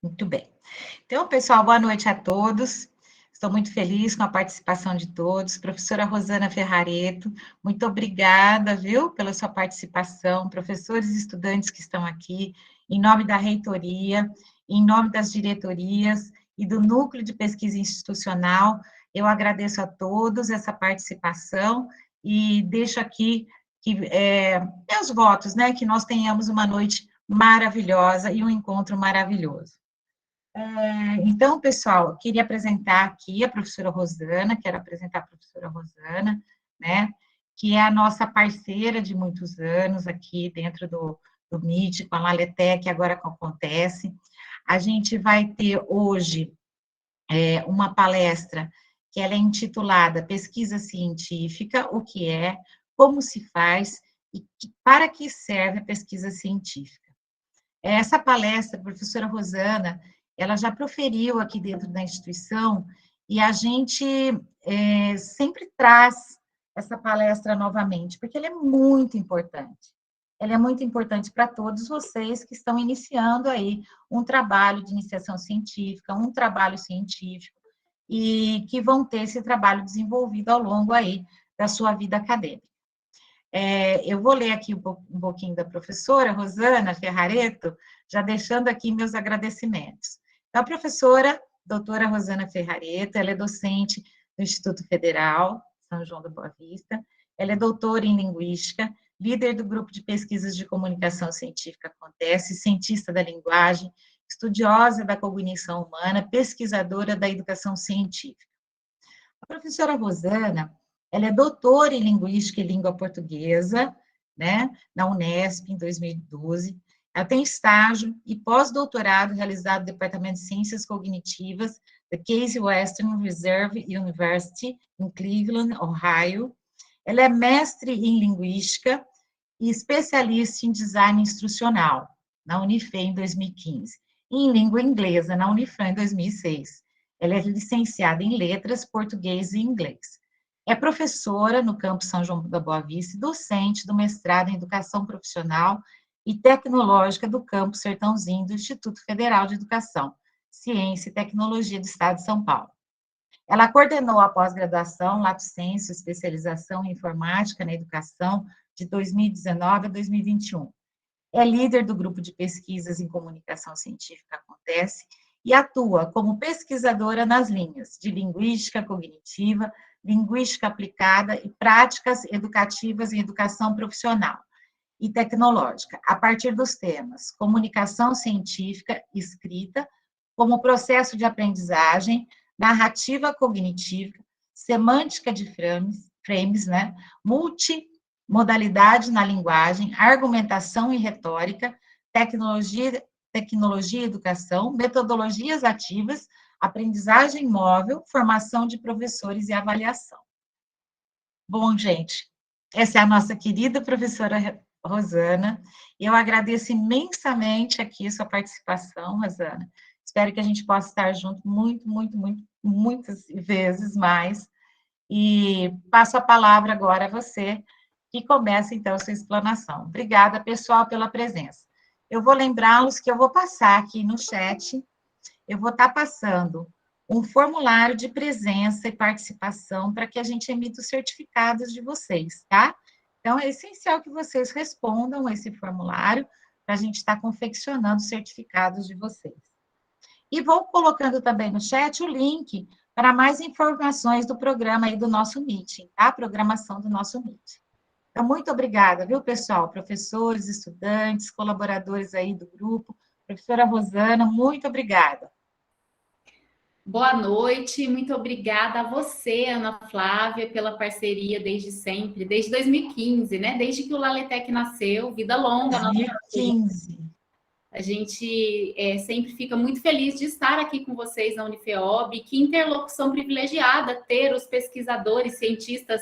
Muito bem. Então, pessoal, boa noite a todos. Estou muito feliz com a participação de todos. Professora Rosana Ferrareto, muito obrigada, viu, pela sua participação. Professores e estudantes que estão aqui, em nome da reitoria, em nome das diretorias e do Núcleo de Pesquisa Institucional, eu agradeço a todos essa participação e deixo aqui meus votos, né, que nós tenhamos uma noite maravilhosa e um encontro maravilhoso. Então, pessoal, queria apresentar aqui a professora Rosana, quero apresentar a professora Rosana, né, que é a nossa parceira de muitos anos aqui dentro do MIT, com a Laletec, agora que acontece. A gente vai ter hoje uma palestra que ela é intitulada Pesquisa Científica, o que é, como se faz e para que serve a pesquisa científica. Essa palestra, a professora Rosana, ela já proferiu aqui dentro da instituição, e a gente sempre traz essa palestra novamente, porque ela é muito importante. Ela é muito importante para todos vocês que estão iniciando aí um trabalho de iniciação científica, um trabalho científico, e que vão ter esse trabalho desenvolvido ao longo aí da sua vida acadêmica. Eu vou ler aqui um pouquinho da professora Rosana Ferrareto, já deixando aqui meus agradecimentos. Então, a professora, doutora Rosana Ferrareto, ela é docente do Instituto Federal São João da Boa Vista, ela é doutora em Linguística, líder do grupo de pesquisas de comunicação científica Acontece, cientista da linguagem, estudiosa da cognição humana, pesquisadora da educação científica. A professora Rosana, ela é doutora em Linguística e Língua Portuguesa, né, na Unesp, em 2012. Ela tem estágio e pós-doutorado realizado no Departamento de Ciências Cognitivas da Case Western Reserve University, em Cleveland, Ohio. Ela é mestre em Linguística e especialista em Design Instrucional, na Unifei, em 2015. E em Língua Inglesa, na Unifran, em 2006. Ela é licenciada em Letras, Português e Inglês. É professora no campus São João da Boa Vista e docente do mestrado em Educação Profissional e Tecnológica do campus Sertãozinho do Instituto Federal de Educação, Ciência e Tecnologia do Estado de São Paulo. Ela coordenou a pós-graduação Lato Sensu, especialização em Informática na Educação, de 2019 a 2021. É líder do grupo de pesquisas em comunicação científica Acontece e atua como pesquisadora nas linhas de linguística cognitiva, linguística aplicada e práticas educativas em educação profissional e tecnológica, a partir dos temas comunicação científica escrita, como processo de aprendizagem, narrativa cognitiva, semântica de frames, né, multimodalidade na linguagem, argumentação e retórica, tecnologia e educação, metodologias ativas, aprendizagem móvel, formação de professores e avaliação. Bom, gente, essa é a nossa querida professora Rosana, e eu agradeço imensamente aqui a sua participação, Rosana. Espero que a gente possa estar junto muitas vezes mais, e passo a palavra agora a você, que começa, então, a sua explanação. Obrigada, pessoal, pela presença. Eu vou lembrá-los que eu vou passar aqui no chat, eu vou estar passando um formulário de presença e participação para que a gente emita os certificados de vocês, tá? Então, é essencial que vocês respondam esse formulário para a gente estar confeccionando os certificados de vocês. E vou colocando também no chat o link para mais informações do programa aí do nosso meeting, tá? A programação do nosso meeting. Então, muito obrigada, viu, pessoal? Professores, estudantes, colaboradores aí do grupo. Professora Rosana, muito obrigada. Boa noite, muito obrigada a você, Ana Flávia, pela parceria desde sempre, desde 2015, né? Desde que o Laletec nasceu, vida longa. 2015. A gente sempre fica muito feliz de estar aqui com vocês na Unifeob. Que interlocução privilegiada ter os pesquisadores, cientistas,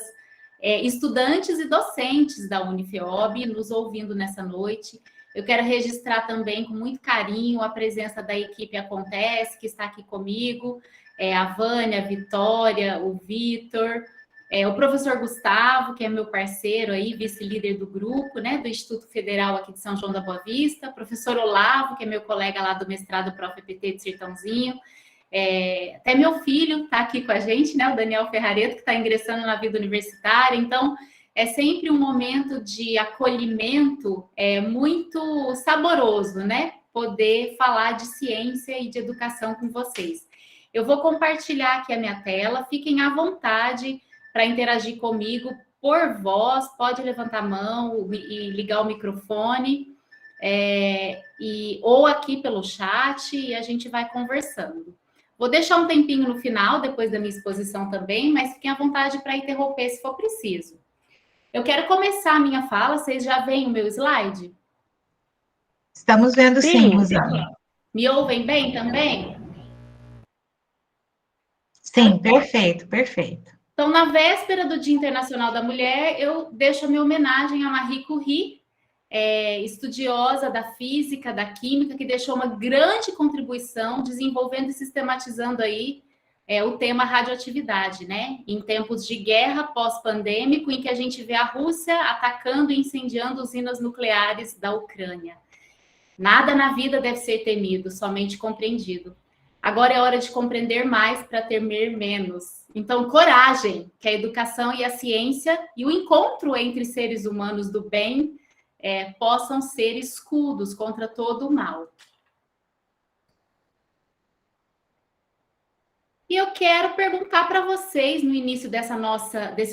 estudantes e docentes da Unifeob nos ouvindo nessa noite. Eu quero registrar também com muito carinho a presença da equipe Acontece, que está aqui comigo, a Vânia, a Vitória, o Vitor, o professor Gustavo, que é meu parceiro aí, vice-líder do grupo, né, do Instituto Federal aqui de São João da Boa Vista, professor Olavo, que é meu colega lá do mestrado Prof. EPT de Sertãozinho, até meu filho está aqui com a gente, né, o Daniel Ferrareto, que está ingressando na vida universitária. Então, é sempre um momento de acolhimento muito saboroso, né, poder falar de ciência e de educação com vocês. Eu vou compartilhar aqui a minha tela, fiquem à vontade para interagir comigo por voz, pode levantar a mão e ligar o microfone, ou aqui pelo chat, e a gente vai conversando. Vou deixar um tempinho no final, depois da minha exposição também, mas fiquem à vontade para interromper se for preciso. Eu quero começar a minha fala, vocês já veem o meu slide? Estamos vendo sim, Rosana. Me ouvem bem também? Sim, perfeito, perfeito. Então, na véspera do Dia Internacional da Mulher, eu deixo a minha homenagem a Marie Curie, estudiosa da física, da química, que deixou uma grande contribuição desenvolvendo e sistematizando aí o tema radioatividade, né? Em tempos de guerra pós-pandêmico, em que a gente vê a Rússia atacando e incendiando usinas nucleares da Ucrânia. Nada na vida deve ser temido, somente compreendido. Agora é hora de compreender mais para temer menos. Então, coragem, que a educação e a ciência e o encontro entre seres humanos do bem possam ser escudos contra todo o mal. E eu quero perguntar para vocês, no início desse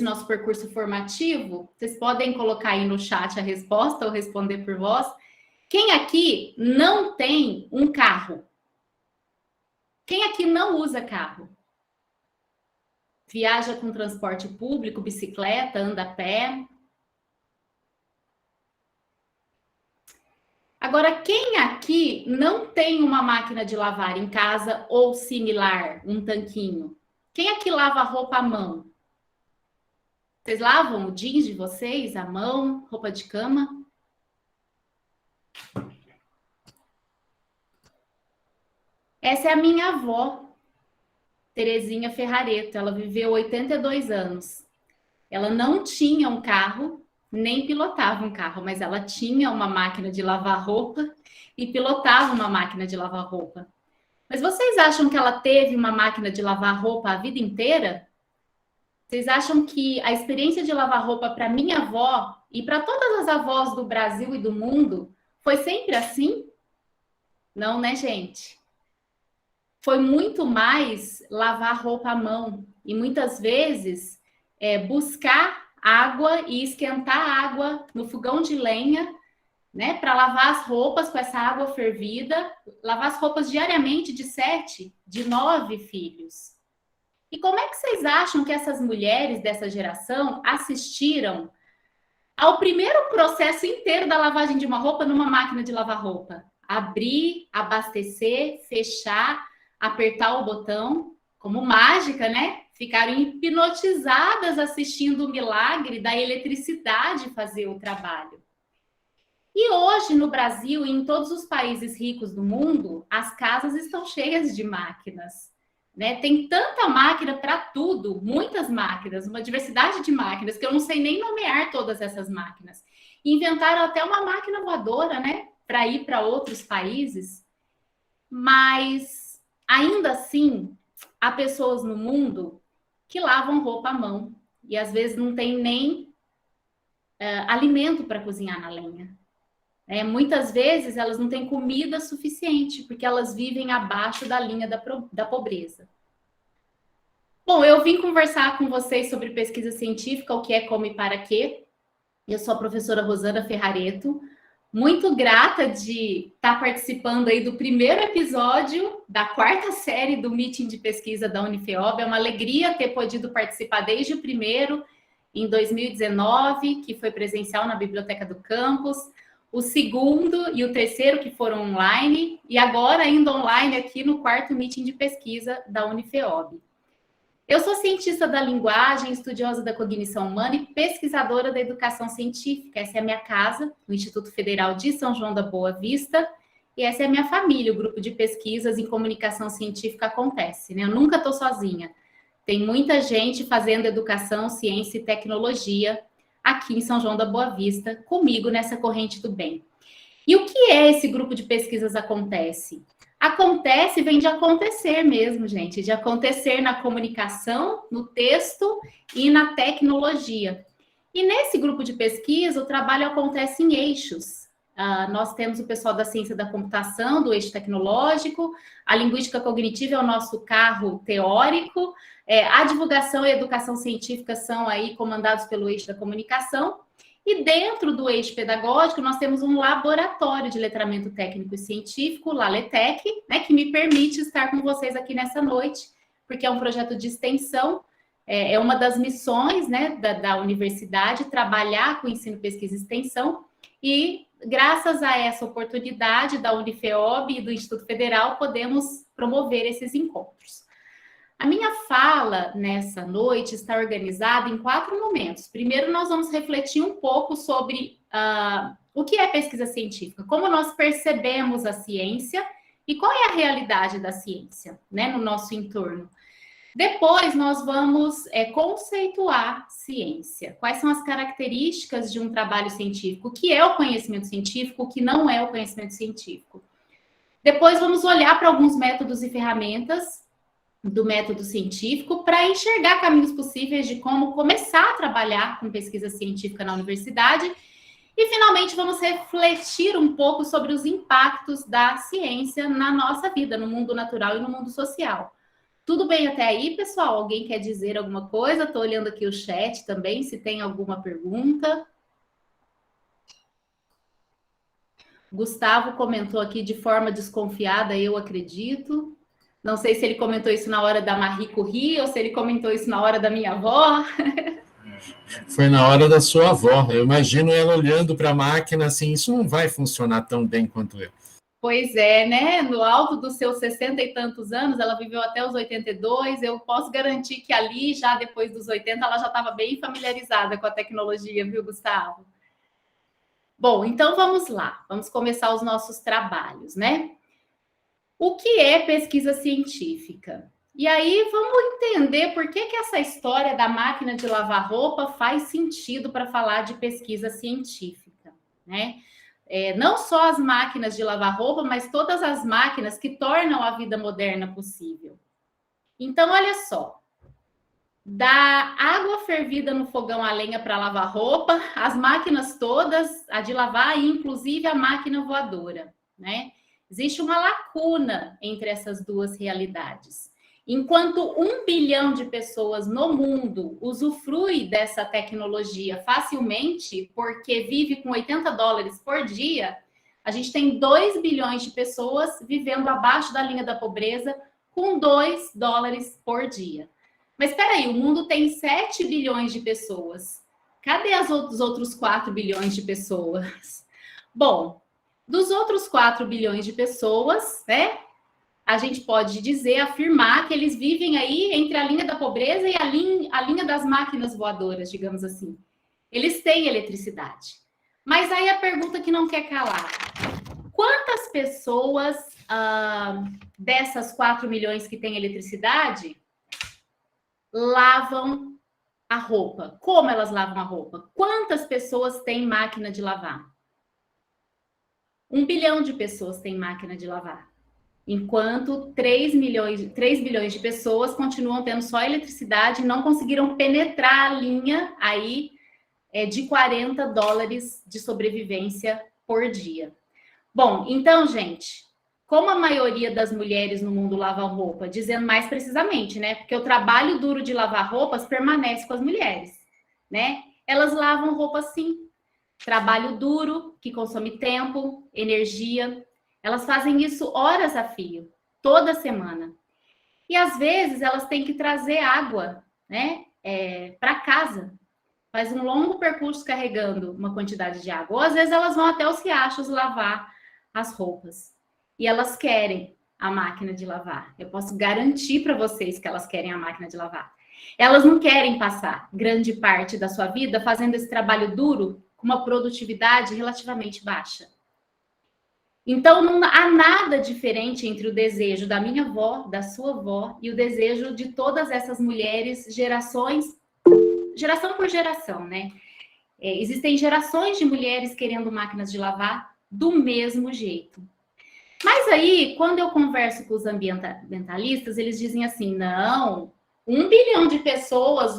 nosso percurso formativo, vocês podem colocar aí no chat a resposta ou responder por voz. Quem aqui não tem um carro? Quem aqui não usa carro? Viaja com transporte público, bicicleta, anda a pé? Agora, quem aqui não tem uma máquina de lavar em casa ou similar, um tanquinho? Quem aqui lava a roupa à mão? Vocês lavam o jeans de vocês à mão, roupa de cama? Essa é a minha avó, Terezinha Ferrareto. Ela viveu 82 anos. Ela não tinha um carro, nem pilotava um carro, mas ela tinha uma máquina de lavar roupa e pilotava uma máquina de lavar roupa. Mas vocês acham que ela teve uma máquina de lavar roupa a vida inteira? Vocês acham que a experiência de lavar roupa para minha avó e para todas as avós do Brasil e do mundo foi sempre assim? Não, né, gente? Foi muito mais lavar roupa à mão e muitas vezes buscar água e esquentar água no fogão de lenha, né, para lavar as roupas com essa água fervida, lavar as roupas diariamente de 7, de 9 filhos. E como é que vocês acham que essas mulheres dessa geração assistiram ao primeiro processo inteiro da lavagem de uma roupa numa máquina de lavar roupa? Abrir, abastecer, fechar, apertar o botão, como mágica, né? Ficaram hipnotizadas assistindo o milagre da eletricidade fazer o trabalho. E hoje, no Brasil e em todos os países ricos do mundo, as casas estão cheias de máquinas, né? Tem tanta máquina para tudo, muitas máquinas, uma diversidade de máquinas, que eu não sei nem nomear todas essas máquinas. Inventaram até uma máquina voadora, né? Para ir para outros países. Mas, ainda assim, há pessoas no mundo que lavam roupa à mão e às vezes não tem nem alimento para cozinhar na lenha. Muitas vezes elas não têm comida suficiente porque elas vivem abaixo da linha da pobreza. Bom, eu vim conversar com vocês sobre pesquisa científica, o que é, como e para quê. Eu sou a professora Rosana Ferrareto, muito grata de estar participando aí do primeiro episódio da 4ª série do Meeting de Pesquisa da Unifeob. É uma alegria ter podido participar desde o primeiro, em 2019, que foi presencial na Biblioteca do Campus, o segundo e o terceiro, que foram online, e agora ainda online aqui no 4º Meeting de Pesquisa da Unifeob. Eu sou cientista da linguagem, estudiosa da cognição humana e pesquisadora da educação científica. Essa é a minha casa, no Instituto Federal de São João da Boa Vista, e essa é a minha família, o grupo de pesquisas em comunicação científica Acontece, né? Eu nunca estou sozinha. Tem muita gente fazendo educação, ciência e tecnologia aqui em São João da Boa Vista, comigo nessa corrente do bem. E o que é esse grupo de pesquisas Acontece? Acontece vem de acontecer mesmo, gente, de acontecer na comunicação, no texto e na tecnologia. E nesse grupo de pesquisa, o trabalho acontece em eixos. Nós temos o pessoal da ciência da computação, do eixo tecnológico, a linguística cognitiva é o nosso carro teórico, a divulgação e a educação científica são aí comandados pelo eixo da comunicação, e dentro do eixo pedagógico, nós temos um laboratório de letramento técnico e científico, o LALETEC, né, que me permite estar com vocês aqui nessa noite, porque é um projeto de extensão, é uma das missões, né, da universidade, trabalhar com ensino, pesquisa e extensão, e graças a essa oportunidade da Unifeob e do Instituto Federal, podemos promover esses encontros. A minha fala nessa noite está organizada em 4 momentos. Primeiro, nós vamos refletir um pouco sobre o que é pesquisa científica, como nós percebemos a ciência e qual é a realidade da ciência, né, no nosso entorno. Depois, nós vamos conceituar ciência. Quais são as características de um trabalho científico? O que é o conhecimento científico? O que não é o conhecimento científico? Depois, vamos olhar para alguns métodos e ferramentas do método científico para enxergar caminhos possíveis de como começar a trabalhar com pesquisa científica na universidade. E, finalmente, vamos refletir um pouco sobre os impactos da ciência na nossa vida, no mundo natural e no mundo social. Tudo bem até aí, pessoal? Alguém quer dizer alguma coisa? Estou olhando aqui o chat também, se tem alguma pergunta. Gustavo comentou aqui de forma desconfiada, eu acredito. Não sei se ele comentou isso na hora da Marie Curie ou se ele comentou isso na hora da minha avó. Foi na hora da sua avó. Eu imagino ela olhando para a máquina assim, isso não vai funcionar tão bem quanto eu. Pois é, né? No alto dos seus 60 e tantos anos, ela viveu até os 82, eu posso garantir que ali, já depois dos 80, ela já estava bem familiarizada com a tecnologia, viu, Gustavo? Bom, então vamos lá, vamos começar os nossos trabalhos, né? O que é pesquisa científica? E aí vamos entender por que essa história da máquina de lavar roupa faz sentido para falar de pesquisa científica, né? Não só as máquinas de lavar roupa, mas todas as máquinas que tornam a vida moderna possível. Então, olha só. Da água fervida no fogão a lenha para lavar roupa, as máquinas todas, a de lavar e inclusive a máquina voadora, né? Existe uma lacuna entre essas duas realidades. Enquanto 1 bilhão de pessoas no mundo usufrui dessa tecnologia facilmente, porque vive com $80 por dia, a gente tem 2 bilhões de pessoas vivendo abaixo da linha da pobreza com $2 por dia. Mas espera aí, o mundo tem 7 bilhões de pessoas. Cadê os outros 4 bilhões de pessoas? Bom, dos outros 4 bilhões de pessoas, né? A gente pode dizer, afirmar que eles vivem aí entre a linha da pobreza e a linha das máquinas voadoras, digamos assim. Eles têm eletricidade. Mas aí a pergunta que não quer calar. Quantas pessoas dessas 4 milhões que têm eletricidade lavam a roupa? Como elas lavam a roupa? Quantas pessoas têm máquina de lavar? 1 bilhão de pessoas têm máquina de lavar. Enquanto 3 bilhões de pessoas continuam tendo só eletricidade e não conseguiram penetrar a linha aí de $40 de sobrevivência por dia. Bom, então, gente, como a maioria das mulheres no mundo lava roupa, dizendo mais precisamente, né? Porque o trabalho duro de lavar roupas permanece com as mulheres, né? Elas lavam roupa sim. Trabalho duro, que consome tempo, energia. Elas fazem isso horas a fio, toda semana. E às vezes elas têm que trazer água, né, para casa. Faz um longo percurso carregando uma quantidade de água. Ou às vezes elas vão até os riachos lavar as roupas. E elas querem a máquina de lavar. Eu posso garantir para vocês que elas querem a máquina de lavar. Elas não querem passar grande parte da sua vida fazendo esse trabalho duro com uma produtividade relativamente baixa. Então, não há nada diferente entre o desejo da minha avó, da sua avó, e o desejo de todas essas mulheres, geração por geração, né? Existem gerações de mulheres querendo máquinas de lavar do mesmo jeito. Mas aí, quando eu converso com os ambientalistas, eles dizem assim, não, 1 bilhão de pessoas,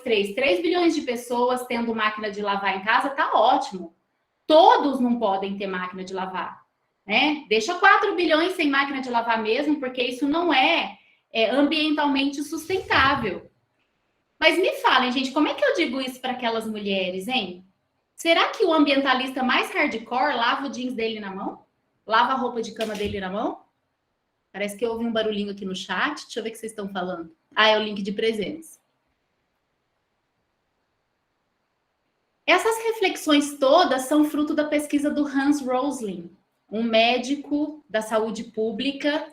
3 bilhões de pessoas tendo máquina de lavar em casa, tá ótimo. Todos não podem ter máquina de lavar, né? Deixa 4 bilhões sem máquina de lavar mesmo, porque isso não é ambientalmente sustentável. Mas me falem, gente, como é que eu digo isso para aquelas mulheres, hein? Será que o ambientalista mais hardcore lava o jeans dele na mão? Lava a roupa de cama dele na mão? Parece que eu ouvi um barulhinho aqui no chat. Deixa eu ver o que vocês estão falando. Ah, é o link de presença. Essas reflexões todas são fruto da pesquisa do Hans Rosling, um médico da saúde pública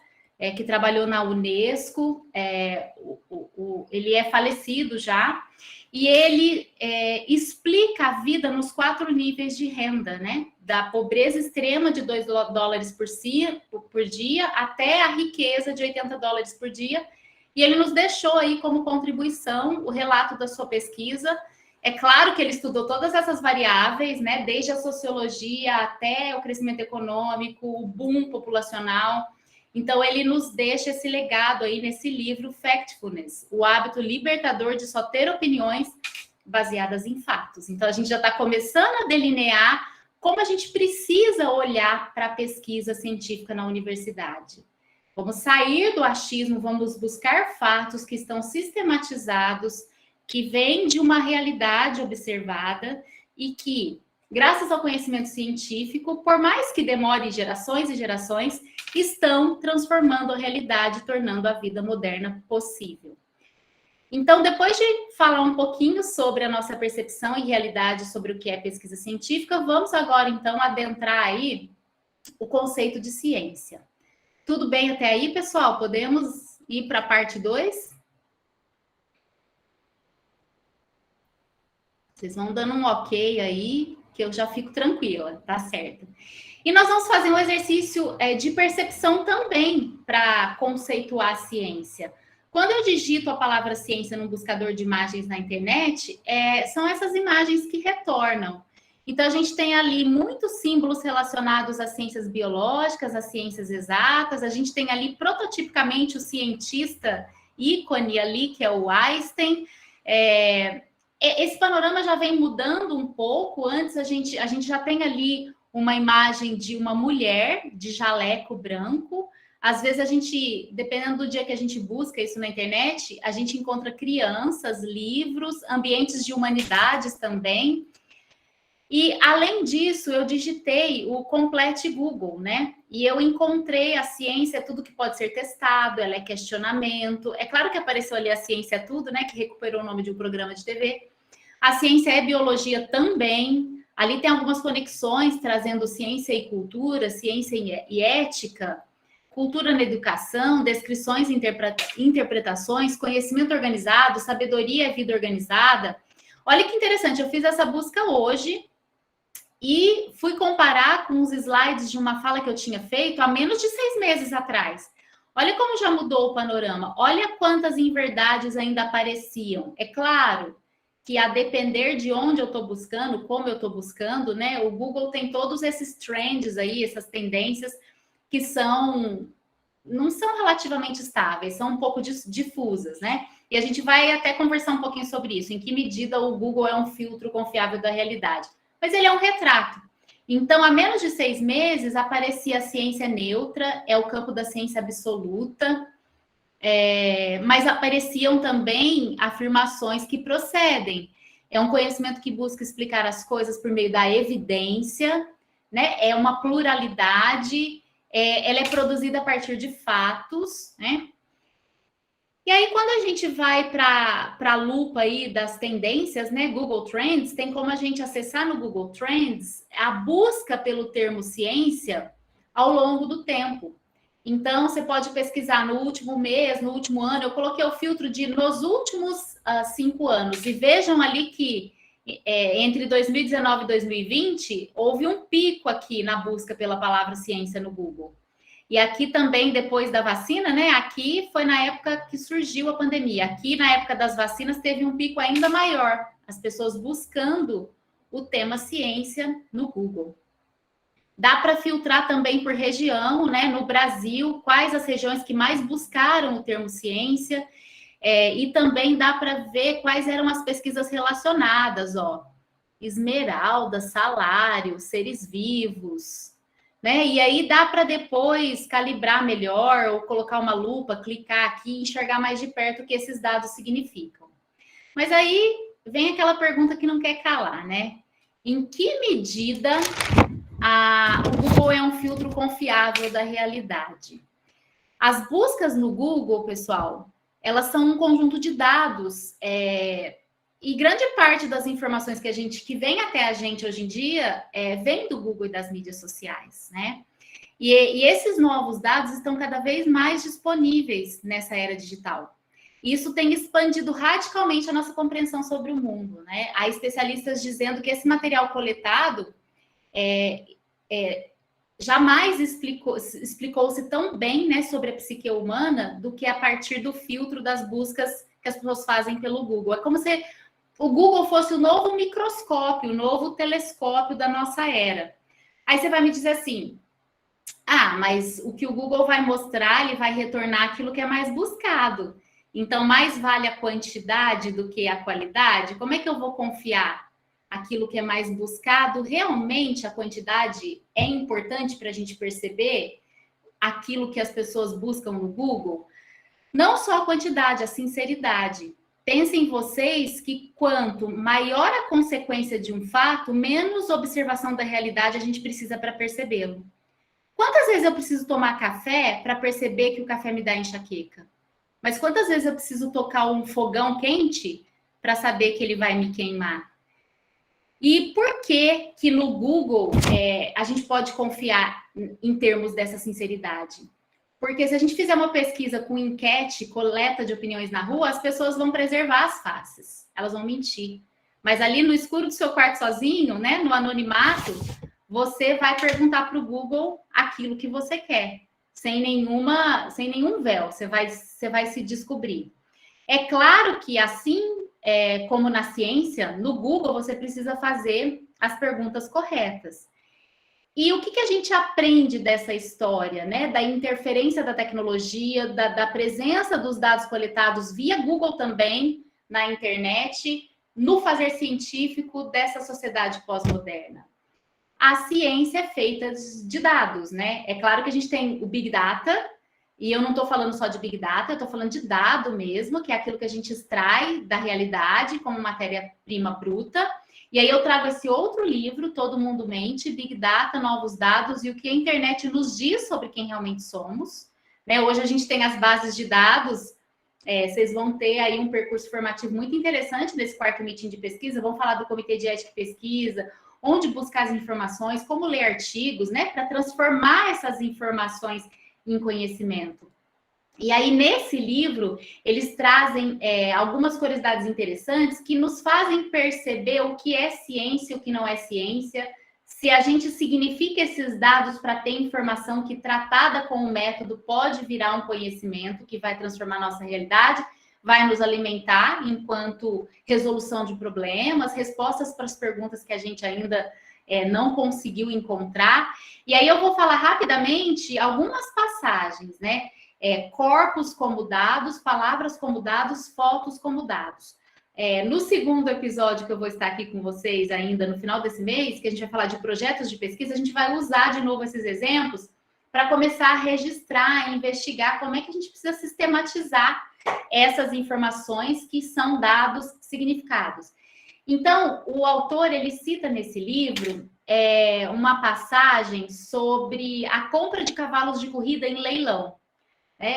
que trabalhou na Unesco. Ele é falecido já. E ele explica a vida nos 4 níveis de renda, né? Da pobreza extrema de $2 por dia até a riqueza de $80 por dia. E ele nos deixou aí como contribuição o relato da sua pesquisa. É claro que ele estudou todas essas variáveis, né? Desde a sociologia até o crescimento econômico, o boom populacional. Então, ele nos deixa esse legado aí nesse livro, Factfulness, o hábito libertador de só ter opiniões baseadas em fatos. Então, a gente já está começando a delinear como a gente precisa olhar para a pesquisa científica na universidade. Vamos sair do achismo, vamos buscar fatos que estão sistematizados, que vêm de uma realidade observada e que, graças ao conhecimento científico, por mais que demore gerações e gerações, estão transformando a realidade, tornando a vida moderna possível. Então, depois de falar um pouquinho sobre a nossa percepção e realidade sobre o que é pesquisa científica, vamos agora, então, adentrar aí o conceito de ciência. Tudo bem até aí, pessoal? Podemos ir para a parte 2? Vocês vão dando um ok aí, que eu já fico tranquila, tá certo? E nós vamos fazer um exercício de percepção também para conceituar a ciência. Quando eu digito a palavra ciência no buscador de imagens na internet, são essas imagens que retornam. Então, a gente tem ali muitos símbolos relacionados às ciências biológicas, às ciências exatas. A gente tem ali, prototipicamente, o cientista ícone ali, que é o Einstein. Esse panorama já vem mudando um pouco. Antes, a gente já tem ali uma imagem de uma mulher de jaleco branco. Às vezes a gente, dependendo do dia que a gente busca isso na internet, a gente encontra crianças, livros, ambientes de humanidades também. E, além disso, eu digitei o Complete Google, né? E eu encontrei a ciência, tudo que pode ser testado, ela é questionamento. É claro que apareceu ali a ciência tudo, né? Que recuperou o nome de um programa de TV. A ciência é biologia também. Ali tem algumas conexões, trazendo ciência e cultura, ciência e ética, cultura na educação, descrições e interpretações, conhecimento organizado, sabedoria e vida organizada. Olha que interessante, eu fiz essa busca hoje e fui comparar com os slides de uma fala que eu tinha feito há menos de 6 meses atrás. Olha como já mudou o panorama. Olha quantas inverdades ainda apareciam. É claro que a depender de onde eu estou buscando, como eu estou buscando, né? O Google tem todos esses trends aí, essas tendências que não são relativamente estáveis, são um pouco difusas, né? E a gente vai até conversar um pouquinho sobre isso, em que medida o Google é um filtro confiável da realidade. Mas ele é um retrato. Então, há menos de 6 meses, aparecia a ciência neutra, é o campo da ciência absoluta, mas apareciam também afirmações que procedem. É um conhecimento que busca explicar as coisas por meio da evidência, né? É uma pluralidade, ela é produzida a partir de fatos, né? E aí, quando a gente vai para a lupa aí das tendências, né? Google Trends, tem como a gente acessar no Google Trends a busca pelo termo ciência ao longo do tempo. Então, você pode pesquisar no último mês, no último ano. Eu coloquei o filtro de nos últimos 5 anos. E vejam ali que entre 2019 e 2020, houve um pico aqui na busca pela palavra ciência no Google. E aqui também, depois da vacina, né? Aqui foi na época que surgiu a pandemia. Aqui, na época das vacinas, teve um pico ainda maior. As pessoas buscando o tema ciência no Google. Dá para filtrar também por região, né? No Brasil, quais as regiões que mais buscaram o termo ciência. E também dá para ver quais eram as pesquisas relacionadas, ó. Esmeralda, salário, seres vivos, né? E aí dá para depois calibrar melhor, ou colocar uma lupa, clicar aqui e enxergar mais de perto o que esses dados significam. Mas aí vem aquela pergunta que não quer calar, né? Em que medida o Google é um filtro confiável da realidade? As buscas no Google, pessoal, elas são um conjunto de dados, e grande parte das informações que vem até a gente hoje em dia vem do Google e das mídias sociais, né? E esses novos dados estão cada vez mais disponíveis nessa era digital. Isso tem expandido radicalmente a nossa compreensão sobre o mundo, né? Há especialistas dizendo que esse material coletado jamais explicou-se tão bem, né, sobre a psique humana do que a partir do filtro das buscas que as pessoas fazem pelo Google. É como se o Google fosse o novo microscópio, o novo telescópio da nossa era. Aí você vai me dizer assim, mas o que o Google vai mostrar, ele vai retornar aquilo que é mais buscado. Então, mais vale a quantidade do que a qualidade? Como é que eu vou confiar? Aquilo que é mais buscado, realmente a quantidade é importante para a gente perceber aquilo que as pessoas buscam no Google? Não só a quantidade, a sinceridade. Pensem vocês que quanto maior a consequência de um fato, menos observação da realidade a gente precisa para percebê-lo. Quantas vezes eu preciso tomar café para perceber que o café me dá enxaqueca? Mas quantas vezes eu preciso tocar um fogão quente para saber que ele vai me queimar? E por que no Google a gente pode confiar em termos dessa sinceridade? Porque se a gente fizer uma pesquisa com enquete, coleta de opiniões na rua, as pessoas vão preservar as faces, elas vão mentir. Mas ali no escuro do seu quarto sozinho, né, no anonimato, você vai perguntar para o Google aquilo que você quer, sem nenhum véu, você vai se descobrir. É claro que assim como na ciência, no Google você precisa fazer as perguntas corretas. E o que a gente aprende dessa história, né? Da interferência da tecnologia, da presença dos dados coletados via Google também, na internet, no fazer científico dessa sociedade pós-moderna. A ciência é feita de dados, né? É claro que a gente tem o Big Data, e eu não estou falando só de Big Data, eu estou falando de dado mesmo, que é aquilo que a gente extrai da realidade como matéria-prima bruta. E aí eu trago esse outro livro, Todo Mundo Mente, Big Data, Novos Dados e o que a internet nos diz sobre quem realmente somos. Né? Hoje a gente tem as bases de dados, vocês vão ter aí um percurso formativo muito interessante nesse quarto meeting de pesquisa, vão falar do Comitê de Ética e Pesquisa, onde buscar as informações, como ler artigos, né? Para transformar essas informações em conhecimento. E aí, nesse livro, eles trazem algumas curiosidades interessantes que nos fazem perceber o que é ciência e o que não é ciência, se a gente significa esses dados para ter informação que, tratada com o método, pode virar um conhecimento que vai transformar a nossa realidade, vai nos alimentar enquanto resolução de problemas, respostas para as perguntas que a gente ainda não conseguiu encontrar. E aí eu vou falar rapidamente algumas passagens, né? Corpos como dados, palavras como dados, fotos como dados. No segundo episódio que eu vou estar aqui com vocês ainda no final desse mês, que a gente vai falar de projetos de pesquisa, a gente vai usar de novo esses exemplos para começar a registrar, investigar como é que a gente precisa sistematizar essas informações que são dados significados. Então, o autor, ele cita nesse livro uma passagem sobre a compra de cavalos de corrida em leilão.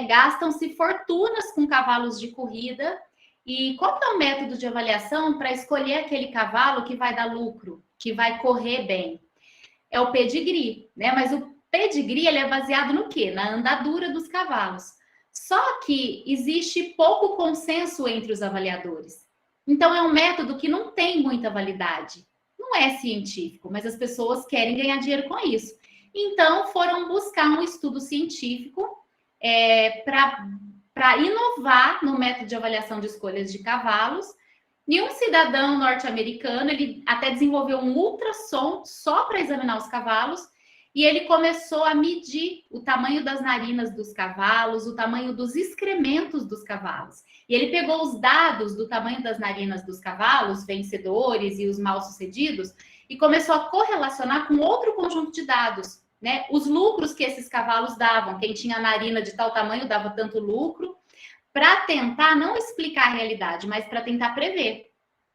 Gastam-se fortunas com cavalos de corrida. E qual que é o método de avaliação para escolher aquele cavalo que vai dar lucro, que vai correr bem? É o pedigree, né? Mas o pedigree, ele é baseado no quê? Na andadura dos cavalos. Só que existe pouco consenso entre os avaliadores. Então, é um método que não tem muita validade. Não é científico, mas as pessoas querem ganhar dinheiro com isso. Então, foram buscar um estudo científico para inovar no método de avaliação de escolhas de cavalos. E um cidadão norte-americano, ele até desenvolveu um ultrassom só para examinar os cavalos, e ele começou a medir o tamanho das narinas dos cavalos, o tamanho dos excrementos dos cavalos. E ele pegou os dados do tamanho das narinas dos cavalos, vencedores e os mal-sucedidos, e começou a correlacionar com outro conjunto de dados, né? Os lucros que esses cavalos davam. Quem tinha narina de tal tamanho dava tanto lucro, para tentar não explicar a realidade, mas para tentar prever,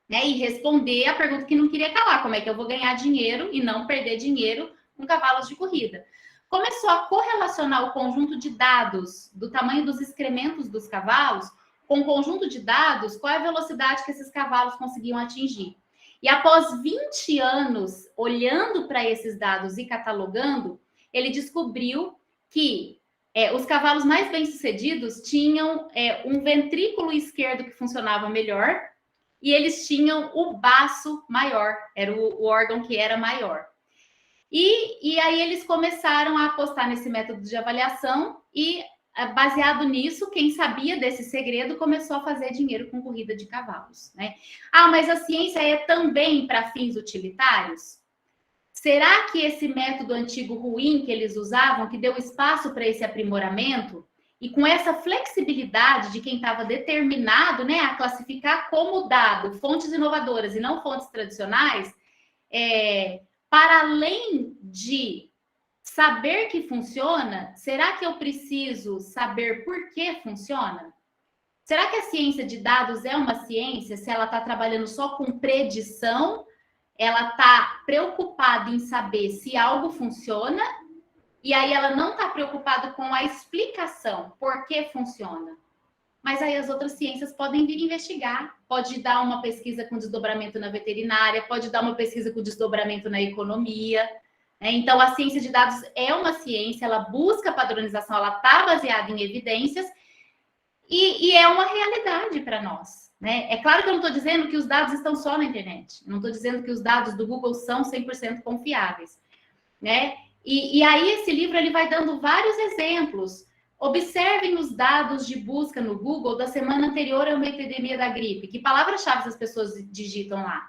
né? E responder a pergunta que não queria calar: como é que eu vou ganhar dinheiro e não perder dinheiro com cavalos de corrida? Começou a correlacionar o conjunto de dados do tamanho dos excrementos dos cavalos com o conjunto de dados, qual é a velocidade que esses cavalos conseguiam atingir. E após 20 anos olhando para esses dados e catalogando, ele descobriu que os cavalos mais bem-sucedidos tinham um ventrículo esquerdo que funcionava melhor e eles tinham o baço maior, era o órgão que era maior. E aí eles começaram a apostar nesse método de avaliação e, baseado nisso, quem sabia desse segredo começou a fazer dinheiro com corrida de cavalos, né? Ah, mas a ciência é também para fins utilitários? Será que esse método antigo ruim que eles usavam, que deu espaço para esse aprimoramento, e com essa flexibilidade de quem estava determinado, né, a classificar como dado fontes inovadoras e não fontes tradicionais, para além de saber que funciona, será que eu preciso saber por que funciona? Será que a ciência de dados é uma ciência se ela está trabalhando só com predição? Ela está preocupada em saber se algo funciona e aí ela não está preocupada com a explicação, por que funciona. Mas aí as outras ciências podem vir investigar, pode dar uma pesquisa com desdobramento na veterinária, pode dar uma pesquisa com desdobramento na economia. Então, a ciência de dados é uma ciência, ela busca padronização, ela está baseada em evidências e é uma realidade para nós. Né? É claro que eu não estou dizendo que os dados estão só na internet, não estou dizendo que os dados do Google são 100% confiáveis. Né? E aí esse livro ele vai dando vários exemplos. Observem os dados de busca no Google da semana anterior a uma epidemia da gripe. Que palavras-chave as pessoas digitam lá?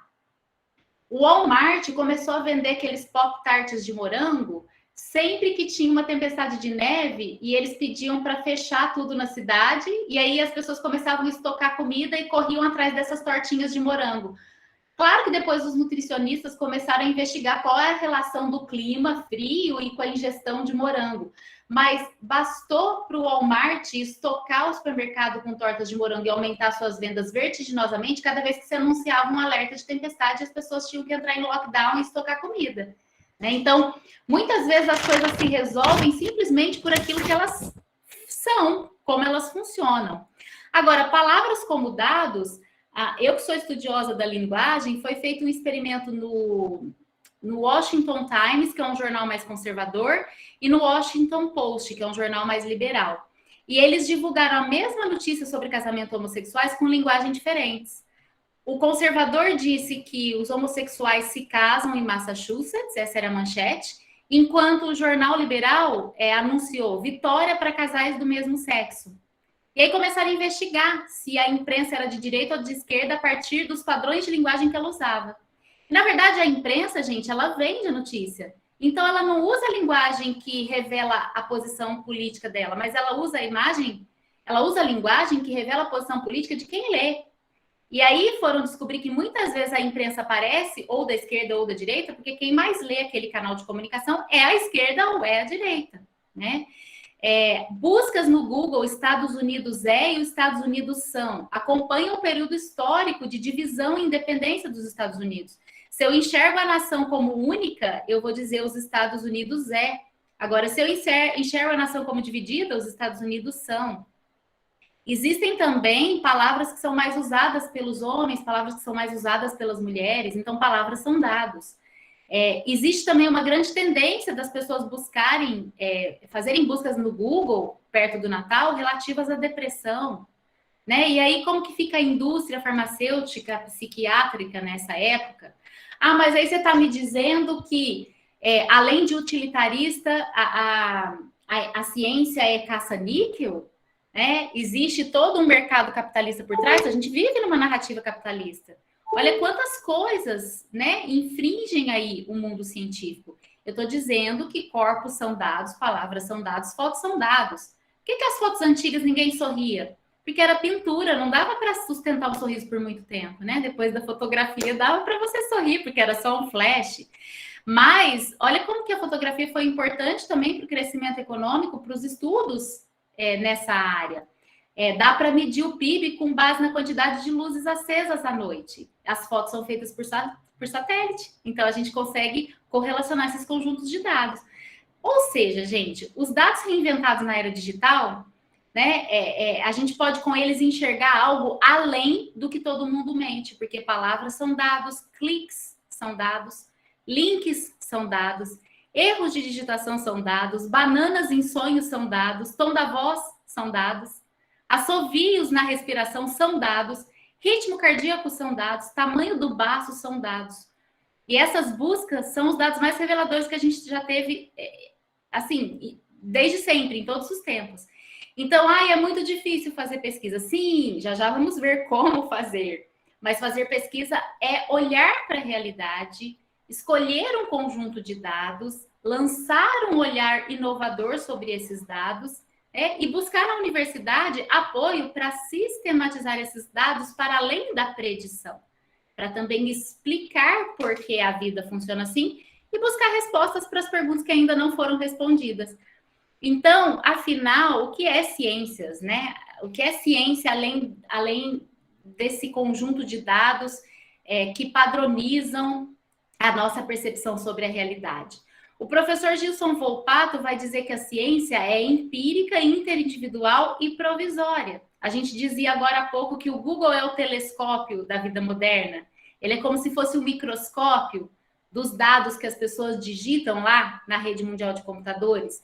O Walmart começou a vender aqueles pop-tarts de morango sempre que tinha uma tempestade de neve e eles pediam para fechar tudo na cidade e aí as pessoas começavam a estocar comida e corriam atrás dessas tortinhas de morango. Claro que depois os nutricionistas começaram a investigar qual é a relação do clima frio e com a ingestão de morango. Mas bastou para o Walmart estocar o supermercado com tortas de morango e aumentar suas vendas vertiginosamente cada vez que se anunciava um alerta de tempestade, as pessoas tinham que entrar em lockdown e estocar comida. Né? Então, muitas vezes as coisas se resolvem simplesmente por aquilo que elas são, como elas funcionam. Agora, palavras como dados, eu que sou estudiosa da linguagem, foi feito um experimento no Washington Times, que é um jornal mais conservador, e no Washington Post, que é um jornal mais liberal. E eles divulgaram a mesma notícia sobre casamento homossexuais com linguagem diferentes. O conservador disse que os homossexuais se casam em Massachusetts, essa era a manchete, enquanto o jornal liberal anunciou vitória para casais do mesmo sexo. E aí começaram a investigar se a imprensa era de direita ou de esquerda a partir dos padrões de linguagem que ela usava. Na verdade, a imprensa, gente, ela vende a notícia. Então, ela não usa a linguagem que revela a posição política dela, mas ela usa a linguagem que revela a posição política de quem lê. E aí foram descobrir que muitas vezes a imprensa aparece ou da esquerda ou da direita, porque quem mais lê aquele canal de comunicação é a esquerda ou é a direita, né? Buscas no Google, Estados Unidos e os Estados Unidos são, acompanham o período histórico de divisão e independência dos Estados Unidos. Se eu enxergo a nação como única, eu vou dizer os Estados Unidos é. Agora, se eu enxergo a nação como dividida, os Estados Unidos são. Existem também palavras que são mais usadas pelos homens, palavras que são mais usadas pelas mulheres, então palavras são dados. Existe também uma grande tendência das pessoas buscarem, fazerem buscas no Google, perto do Natal, relativas à depressão. né? E aí, como que fica a indústria farmacêutica, psiquiátrica nessa época? Ah, mas aí você está me dizendo que, além de utilitarista, a ciência é caça-níquel? Né? Existe todo um mercado capitalista por trás? A gente vive numa narrativa capitalista. Olha quantas coisas, né, infringem aí o mundo científico. Eu estou dizendo que corpos são dados, palavras são dados, fotos são dados. Por que as fotos antigas ninguém sorria? Porque era pintura, não dava para sustentar o sorriso por muito tempo, né? Depois da fotografia dava para você sorrir, porque era só um flash. Mas olha como que a fotografia foi importante também para o crescimento econômico, para os estudos nessa área. Dá para medir o PIB com base na quantidade de luzes acesas à noite. As fotos são feitas por satélite, então a gente consegue correlacionar esses conjuntos de dados. Ou seja, gente, os dados reinventados na era digital, né, a gente pode com eles enxergar algo além do que todo mundo mente, porque palavras são dados, cliques são dados, links são dados, erros de digitação são dados, bananas em sonhos são dados, tom da voz são dados, assovios na respiração são dados, ritmo cardíaco são dados, tamanho do baço são dados. E essas buscas são os dados mais reveladores que a gente já teve, assim, desde sempre, em todos os tempos. Então, é muito difícil fazer pesquisa. Sim, já vamos ver como fazer. Mas fazer pesquisa é olhar para a realidade, escolher um conjunto de dados, lançar um olhar inovador sobre esses dados, e buscar na universidade apoio para sistematizar esses dados para além da predição, para também explicar por que a vida funciona assim e buscar respostas para as perguntas que ainda não foram respondidas. Então, afinal, o que é ciências, né? O que é ciência além desse conjunto de dados que padronizam a nossa percepção sobre a realidade? O professor Gilson Volpato vai dizer que a ciência é empírica, interindividual e provisória. A gente dizia agora há pouco que o Google é o telescópio da vida moderna. Ele é como se fosse um microscópio dos dados que as pessoas digitam lá na rede mundial de computadores.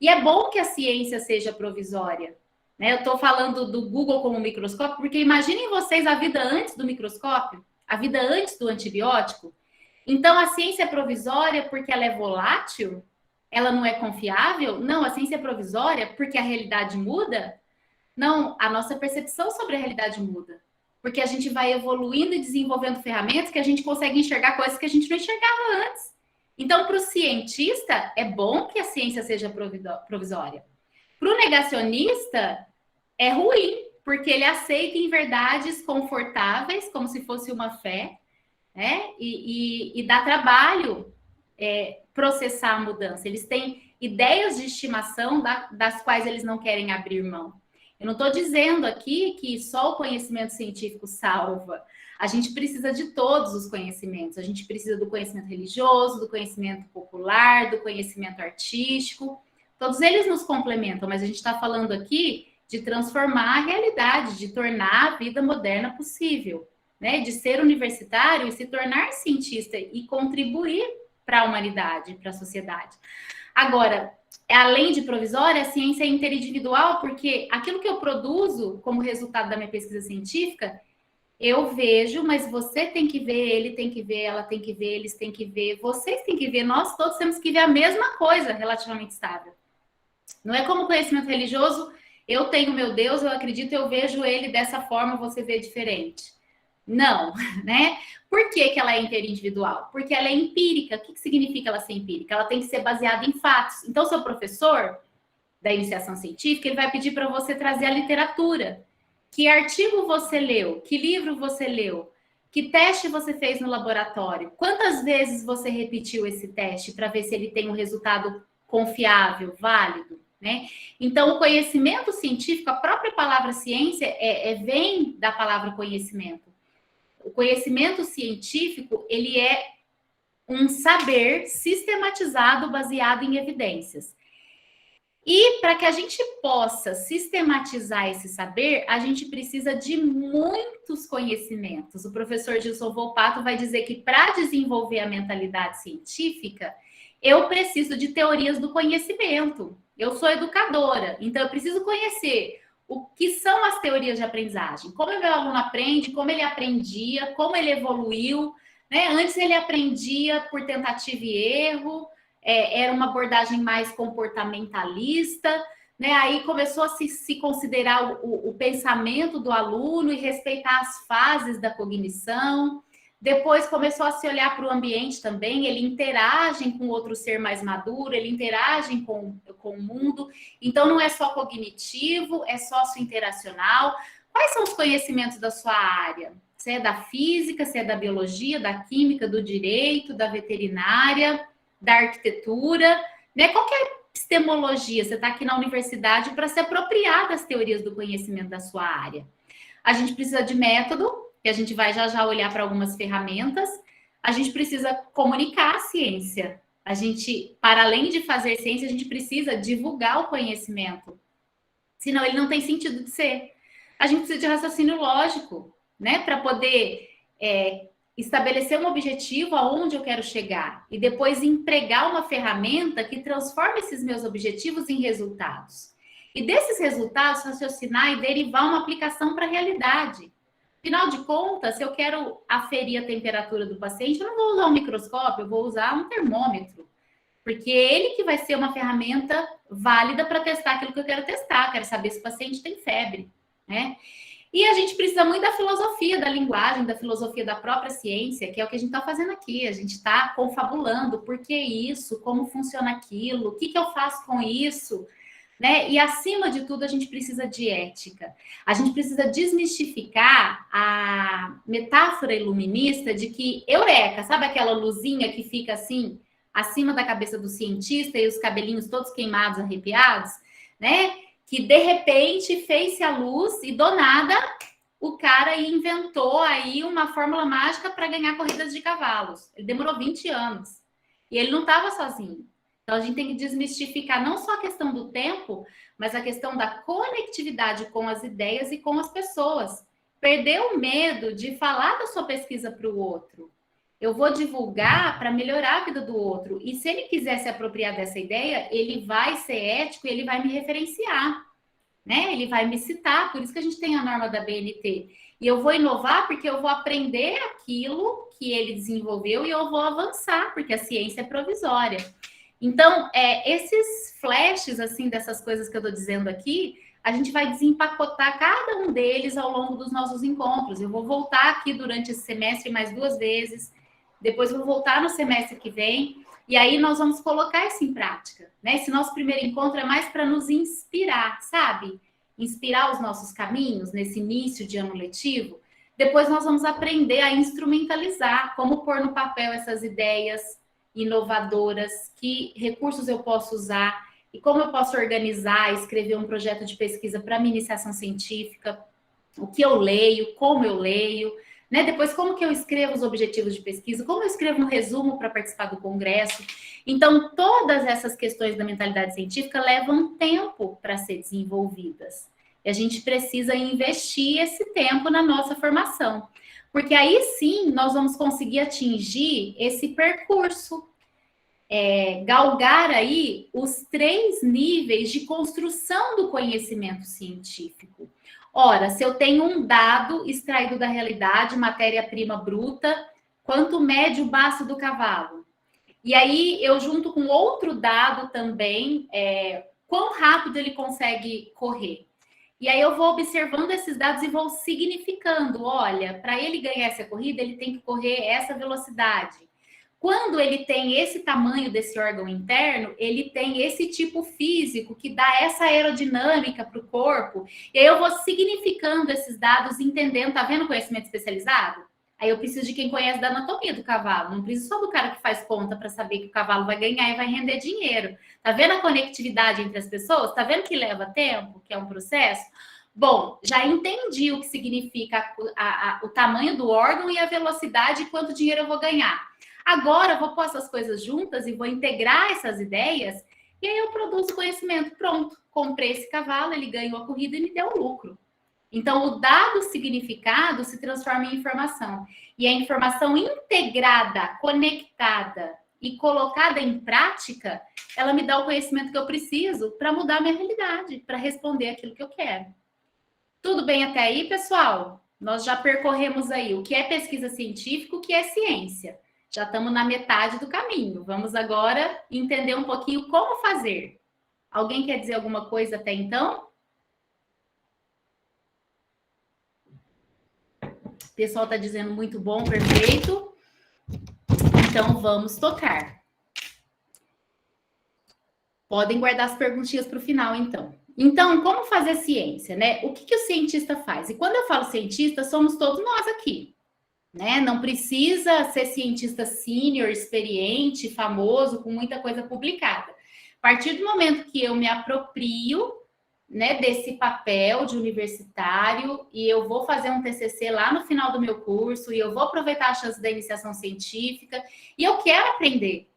E é bom que a ciência seja provisória, né? Eu estou falando do Google como microscópio, porque imaginem vocês a vida antes do microscópio, a vida antes do antibiótico. Então, a ciência é provisória porque ela é volátil? Ela não é confiável? Não, a ciência é provisória porque a realidade muda? Não, a nossa percepção sobre a realidade muda. Porque a gente vai evoluindo e desenvolvendo ferramentas que a gente consegue enxergar coisas que a gente não enxergava antes. Então, para o cientista, é bom que a ciência seja provisória. Para o negacionista, é ruim, porque ele aceita em verdades confortáveis, como se fosse uma fé, né? E dá trabalho processar a mudança. Eles têm ideias de estimação das quais eles não querem abrir mão. Eu não estou dizendo aqui que só o conhecimento científico salva. A gente precisa de todos os conhecimentos. A gente precisa do conhecimento religioso, do conhecimento popular, do conhecimento artístico. Todos eles nos complementam, mas a gente está falando aqui de transformar a realidade, de tornar a vida moderna possível, né? De ser universitário e se tornar cientista e contribuir para a humanidade, para a sociedade. Agora, além de provisória, a ciência é interindividual, porque aquilo que eu produzo como resultado da minha pesquisa científica, eu vejo, mas você tem que ver, ele tem que ver, ela tem que ver, eles têm que ver, vocês têm que ver, nós todos temos que ver a mesma coisa relativamente estável. Não é como conhecimento religioso, eu tenho meu Deus, eu acredito, eu vejo ele dessa forma, você vê diferente. Não, né? Por que ela é interindividual? Porque ela é empírica. O que significa ela ser empírica? Ela tem que ser baseada em fatos. Então, seu professor da iniciação científica, ele vai pedir para você trazer a literatura. Que artigo você leu? Que livro você leu? Que teste você fez no laboratório? Quantas vezes você repetiu esse teste para ver se ele tem um resultado confiável, válido? Né? Então, o conhecimento científico, a própria palavra ciência vem da palavra conhecimento. O conhecimento científico, ele é um saber sistematizado baseado em evidências. E para que a gente possa sistematizar esse saber, a gente precisa de muitos conhecimentos. O professor Gilson Volpato vai dizer que para desenvolver a mentalidade científica, eu preciso de teorias do conhecimento. Eu sou educadora, então eu preciso conhecer o que são as teorias de aprendizagem, como o meu aluno aprende, como ele aprendia, como ele evoluiu, né? Antes ele aprendia por tentativa e erro, era uma abordagem mais comportamentalista, né? Aí começou a se considerar o pensamento do aluno e respeitar as fases da cognição. Depois começou a se olhar para o ambiente também, ele interage com outro ser mais maduro, ele interage com o mundo. Então, não é só cognitivo, é sócio-interacional. Quais são os conhecimentos da sua área? Se é da física, se é da biologia, da química, do direito, da veterinária, da arquitetura, né? Qual que é a epistemologia? Você está aqui na universidade para se apropriar das teorias do conhecimento da sua área. A gente precisa de método, que a gente vai já olhar para algumas ferramentas. A gente precisa comunicar a ciência. A gente, para além de fazer ciência, a gente precisa divulgar o conhecimento. Senão ele não tem sentido de ser. A gente precisa de raciocínio lógico, né? Para poder estabelecer um objetivo aonde eu quero chegar. E depois empregar uma ferramenta que transforme esses meus objetivos em resultados. E desses resultados, raciocinar e derivar uma aplicação para a realidade. Afinal de contas, se eu quero aferir a temperatura do paciente, eu não vou usar um microscópio, eu vou usar um termômetro. Porque é ele que vai ser uma ferramenta válida para testar aquilo que eu quero testar. Quero saber se o paciente tem febre, né? E a gente precisa muito da filosofia da linguagem, da filosofia da própria ciência, que é o que a gente está fazendo aqui. A gente está confabulando por que isso, como funciona aquilo, o que eu faço com isso, né? E, acima de tudo, a gente precisa de ética. A gente precisa desmistificar a metáfora iluminista de que, eureka, sabe aquela luzinha que fica assim, acima da cabeça do cientista e os cabelinhos todos queimados, arrepiados, né? Que, de repente, fez-se a luz e, do nada, o cara inventou aí uma fórmula mágica para ganhar corridas de cavalos. Ele demorou 20 anos. E ele não estava sozinho. Então, a gente tem que desmistificar não só a questão do tempo, mas a questão da conectividade com as ideias e com as pessoas. Perder o medo de falar da sua pesquisa para o outro. Eu vou divulgar para melhorar a vida do outro. E se ele quiser se apropriar dessa ideia, ele vai ser ético e ele vai me referenciar, né? Ele vai me citar, por isso que a gente tem a norma da BNT. E eu vou inovar porque eu vou aprender aquilo que ele desenvolveu e eu vou avançar, porque a ciência é provisória. Então, esses flashes, assim, dessas coisas que eu estou dizendo aqui, a gente vai desempacotar cada um deles ao longo dos nossos encontros. Eu vou voltar aqui durante esse semestre mais 2 vezes, depois vou voltar no semestre que vem, e aí nós vamos colocar isso em prática, né? Esse nosso primeiro encontro é mais para nos inspirar, sabe? Inspirar os nossos caminhos nesse início de ano letivo. Depois nós vamos aprender a instrumentalizar, como pôr no papel essas ideias inovadoras, que recursos eu posso usar e como eu posso organizar, escrever um projeto de pesquisa para minha iniciação científica, o que eu leio, como eu leio, né? Depois, como que eu escrevo os objetivos de pesquisa, como eu escrevo um resumo para participar do congresso. Então, todas essas questões da mentalidade científica levam tempo para ser desenvolvidas. E a gente precisa investir esse tempo na nossa formação. Porque aí sim nós vamos conseguir atingir esse percurso, galgar aí os 3 níveis de construção do conhecimento científico. Ora, se eu tenho um dado extraído da realidade, matéria-prima bruta, quanto mede o baço do cavalo? E aí eu junto com outro dado também, quão rápido ele consegue correr. E aí eu vou observando esses dados e vou significando, olha, para ele ganhar essa corrida, ele tem que correr essa velocidade. Quando ele tem esse tamanho desse órgão interno, ele tem esse tipo físico que dá essa aerodinâmica para o corpo. E aí eu vou significando esses dados, entendendo, tá vendo o conhecimento especializado? Aí eu preciso de quem conhece da anatomia do cavalo, não preciso só do cara que faz conta para saber que o cavalo vai ganhar e vai render dinheiro. Tá vendo a conectividade entre as pessoas? Tá vendo que leva tempo, que é um processo? Bom, já entendi o que significa o tamanho do órgão e a velocidade e quanto dinheiro eu vou ganhar. Agora eu vou pôr essas coisas juntas e vou integrar essas ideias e aí eu produzo conhecimento. Pronto, comprei esse cavalo, ele ganhou a corrida e me deu lucro. Então, o dado significado se transforma em informação. E a informação integrada, conectada e colocada em prática, ela me dá o conhecimento que eu preciso para mudar a minha realidade, para responder aquilo que eu quero. Tudo bem até aí, pessoal? Nós já percorremos aí o que é pesquisa científica, o que é ciência. Já estamos na metade do caminho. Vamos agora entender um pouquinho como fazer. Alguém quer dizer alguma coisa até então? O pessoal está dizendo muito bom, perfeito. Então, vamos tocar. Podem guardar as perguntinhas para o final, então. Então, como fazer ciência, né? O que o cientista faz? E quando eu falo cientista, somos todos nós aqui, né? Não precisa ser cientista sênior, experiente, famoso, com muita coisa publicada. A partir do momento que eu me aproprio, né, desse papel de universitário e eu vou fazer um TCC lá no final do meu curso e eu vou aproveitar a chance da iniciação científica e eu quero aprender.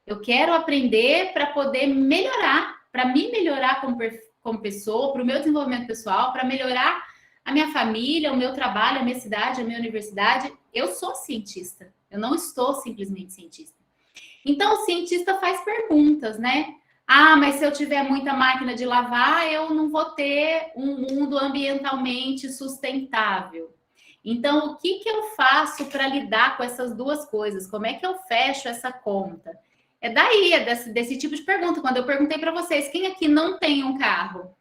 Eu quero aprender para poder melhorar, para me melhorar como pessoa, para o meu desenvolvimento pessoal, para melhorar a minha família, o meu trabalho, a minha cidade, a minha universidade. Eu sou cientista, eu não estou simplesmente cientista. Então, o cientista faz perguntas, né? Ah, mas se eu tiver muita máquina de lavar, eu não vou ter um mundo ambientalmente sustentável. Então, o que eu faço para lidar com essas duas coisas? Como é que eu fecho essa conta? É daí, desse tipo de pergunta. Quando eu perguntei para vocês, quem aqui não tem um carro?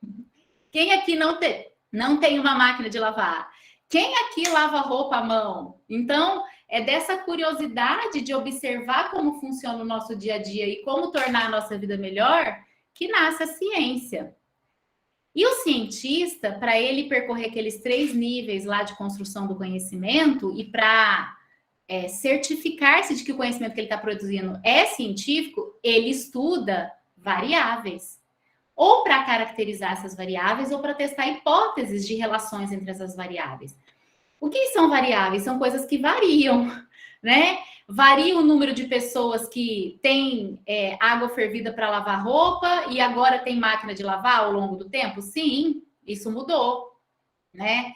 Quem aqui não tem uma máquina de lavar? Quem aqui lava roupa à mão? Então, é dessa curiosidade de observar como funciona o nosso dia a dia e como tornar a nossa vida melhor que nasce a ciência. E o cientista, para ele percorrer aqueles 3 níveis lá de construção do conhecimento e para certificar-se de que o conhecimento que ele está produzindo é científico, ele estuda variáveis. Ou para caracterizar essas variáveis, ou para testar hipóteses de relações entre essas variáveis. O que são variáveis? São coisas que variam, né? Varia o número de pessoas que têm água fervida para lavar roupa e agora tem máquina de lavar ao longo do tempo? Sim, isso mudou, né?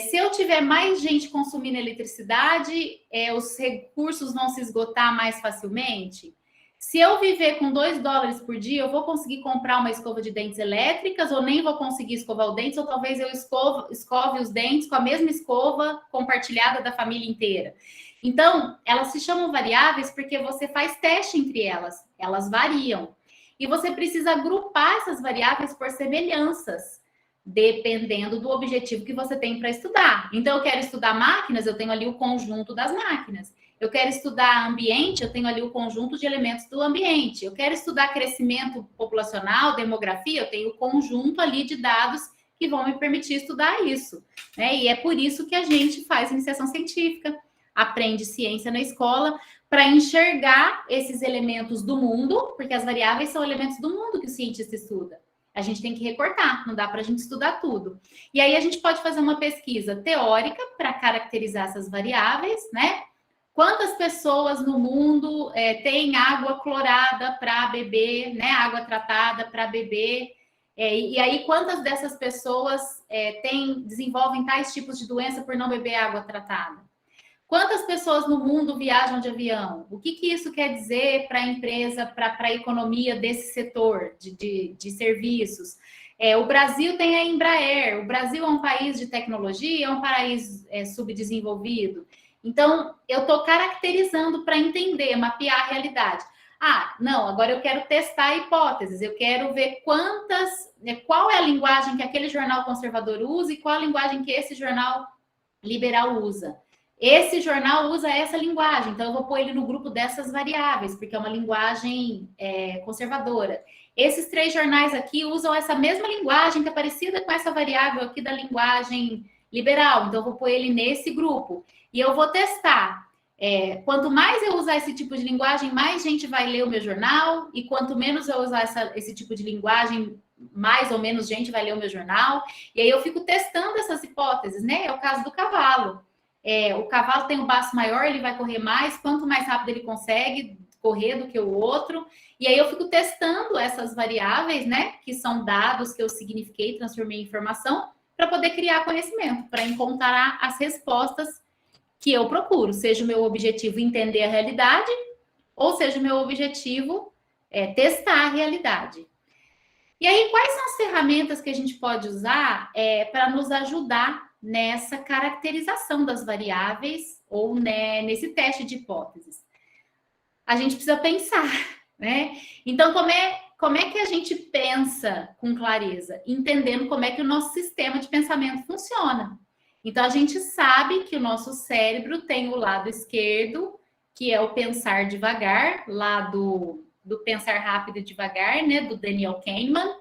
Se eu tiver mais gente consumindo eletricidade, os recursos vão se esgotar mais facilmente? Se eu viver com $2 por dia, eu vou conseguir comprar uma escova de dentes elétricas ou nem vou conseguir escovar os dentes, ou talvez eu escove os dentes com a mesma escova compartilhada da família inteira. Então, elas se chamam variáveis porque você faz teste entre elas, elas variam. E você precisa agrupar essas variáveis por semelhanças, dependendo do objetivo que você tem para estudar. Então, eu quero estudar máquinas, eu tenho ali o conjunto das máquinas. Eu quero estudar ambiente, eu tenho ali o conjunto de elementos do ambiente. Eu quero estudar crescimento populacional, demografia, eu tenho o conjunto ali de dados que vão me permitir estudar isso, né? E é por isso que a gente faz iniciação científica, aprende ciência na escola, para enxergar esses elementos do mundo, porque as variáveis são elementos do mundo que o cientista estuda. A gente tem que recortar, não dá para a gente estudar tudo. E aí a gente pode fazer uma pesquisa teórica para caracterizar essas variáveis, né? Quantas pessoas no mundo têm água clorada para beber, né? Água tratada para beber? E aí, quantas dessas pessoas desenvolvem tais tipos de doença por não beber água tratada? Quantas pessoas no mundo viajam de avião? O que isso quer dizer para a empresa, para a economia desse setor de serviços? O Brasil tem a Embraer. O Brasil é um país de tecnologia, é um país subdesenvolvido. Então, eu estou caracterizando para entender, mapear a realidade. Ah, não, agora eu quero testar hipóteses, eu quero ver qual é a linguagem que aquele jornal conservador usa e qual a linguagem que esse jornal liberal usa. Esse jornal usa essa linguagem, então eu vou pôr ele no grupo dessas variáveis, porque é uma linguagem conservadora. Esses 3 jornais aqui usam essa mesma linguagem que é parecida com essa variável aqui da linguagem liberal, então eu vou pôr ele nesse grupo. E eu vou testar. Quanto mais eu usar esse tipo de linguagem, mais gente vai ler o meu jornal, e quanto menos eu usar esse tipo de linguagem, mais ou menos gente vai ler o meu jornal. E aí eu fico testando essas hipóteses, né? É o caso do cavalo. O cavalo tem um baço maior, ele vai correr mais, quanto mais rápido ele consegue correr do que o outro. E aí eu fico testando essas variáveis, né? Que são dados que eu signifiquei, transformei em informação, para poder criar conhecimento, para encontrar as respostas que eu procuro, seja o meu objetivo entender a realidade, ou seja o meu objetivo testar a realidade. E aí, quais são as ferramentas que a gente pode usar para nos ajudar nessa caracterização das variáveis ou né, nesse teste de hipóteses? A gente precisa pensar, né? Então, como é que a gente pensa com clareza? Entendendo como é que o nosso sistema de pensamento funciona. Então, a gente sabe que o nosso cérebro tem o lado esquerdo, que é o pensar devagar, lá do pensar rápido e devagar, né? Do Daniel Kahneman.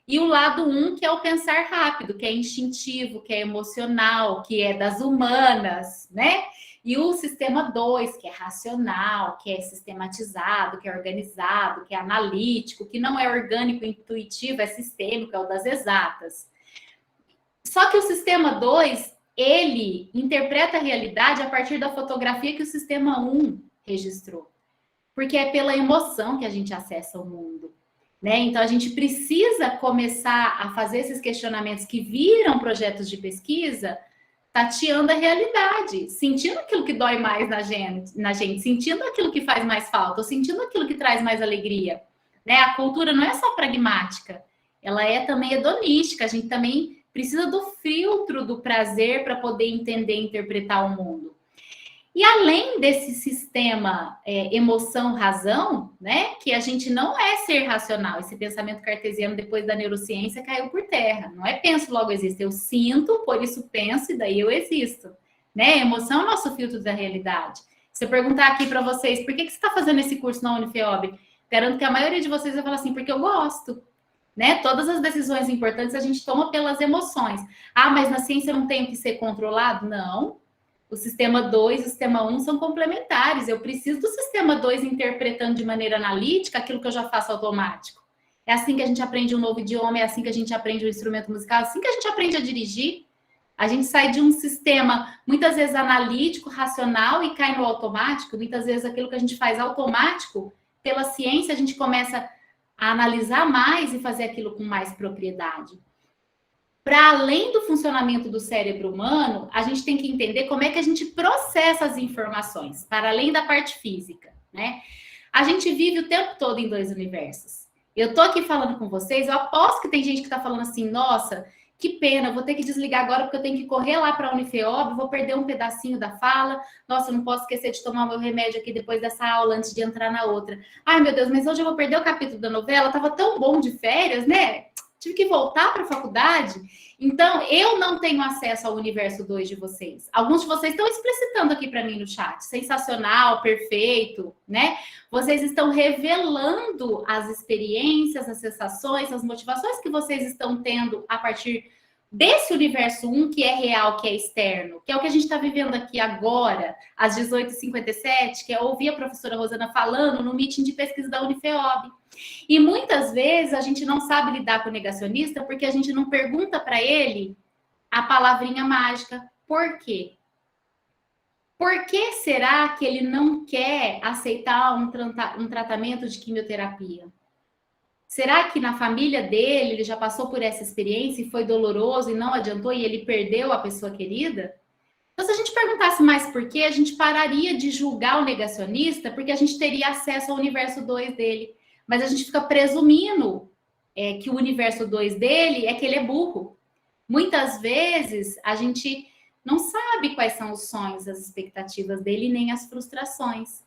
E o lado 1, que é o pensar rápido, que é instintivo, que é emocional, que é das humanas, né? E o sistema 2, que é racional, que é sistematizado, que é organizado, que é analítico, que não é orgânico, intuitivo, é sistêmico, é o das exatas. Só que o sistema 2, ele interpreta a realidade a partir da fotografia que o sistema 1 registrou. Porque é pela emoção que a gente acessa o mundo. Né? Então, a gente precisa começar a fazer esses questionamentos que viram projetos de pesquisa, tateando a realidade, sentindo aquilo que dói mais na gente, sentindo aquilo que faz mais falta, ou sentindo aquilo que traz mais alegria. Né? A cultura não é só pragmática, ela é também hedonística, a gente também precisa do filtro do prazer para poder entender e interpretar o mundo. E além desse sistema emoção-razão, né, que a gente não é ser racional, esse pensamento cartesiano depois da neurociência caiu por terra. Não é penso, logo existo. Eu sinto, por isso penso e daí eu existo. Né? Emoção é o nosso filtro da realidade. Se eu perguntar aqui para vocês, por que você está fazendo esse curso na Unifeob? Garanto que a maioria de vocês vai falar assim, porque eu gosto. Né? Todas as decisões importantes a gente toma pelas emoções. Ah, mas na ciência não tem que ser controlado? Não. O sistema 2 e o sistema 1 são complementares. Eu preciso do sistema 2 interpretando de maneira analítica aquilo que eu já faço automático. É assim que a gente aprende um novo idioma, é assim que a gente aprende um instrumento musical, é assim que a gente aprende a dirigir. A gente sai de um sistema, muitas vezes, analítico, racional e cai no automático. Muitas vezes, aquilo que a gente faz automático, pela ciência, a gente começa a analisar mais e fazer aquilo com mais propriedade. Para além do funcionamento do cérebro humano, a gente tem que entender como é que a gente processa as informações, para além da parte física, né? A gente vive o tempo todo em dois universos. Eu tô aqui falando com vocês, eu aposto que tem gente que está falando assim, nossa, que pena, vou ter que desligar agora porque eu tenho que correr lá para a Unifeob, vou perder um pedacinho da fala, nossa, eu não posso esquecer de tomar meu remédio aqui depois dessa aula, antes de entrar na outra. Ai, meu Deus, mas hoje eu vou perder o capítulo da novela, tava tão bom de férias, né? Tive que voltar para a faculdade, então eu não tenho acesso ao universo 2 de vocês. Alguns de vocês estão explicitando aqui para mim no chat, sensacional, perfeito, né? Vocês estão revelando as experiências, as sensações, as motivações que vocês estão tendo a partir desse universo 1 que é real, que é externo, que é o que a gente está vivendo aqui agora, às 18h57, que é ouvir a professora Rosana falando no meeting de pesquisa da Unifeob. E muitas vezes a gente não sabe lidar com o negacionista porque a gente não pergunta para ele a palavrinha mágica. Por quê? Por que será que ele não quer aceitar um tratamento de quimioterapia? Será que na família dele ele já passou por essa experiência e foi doloroso e não adiantou e ele perdeu a pessoa querida? Então, se a gente perguntasse mais por quê, a gente pararia de julgar o negacionista porque a gente teria acesso ao universo 2 dele. Mas a gente fica presumindo que o universo 2 dele é que ele é burro. Muitas vezes a gente não sabe quais são os sonhos, as expectativas dele, nem as frustrações.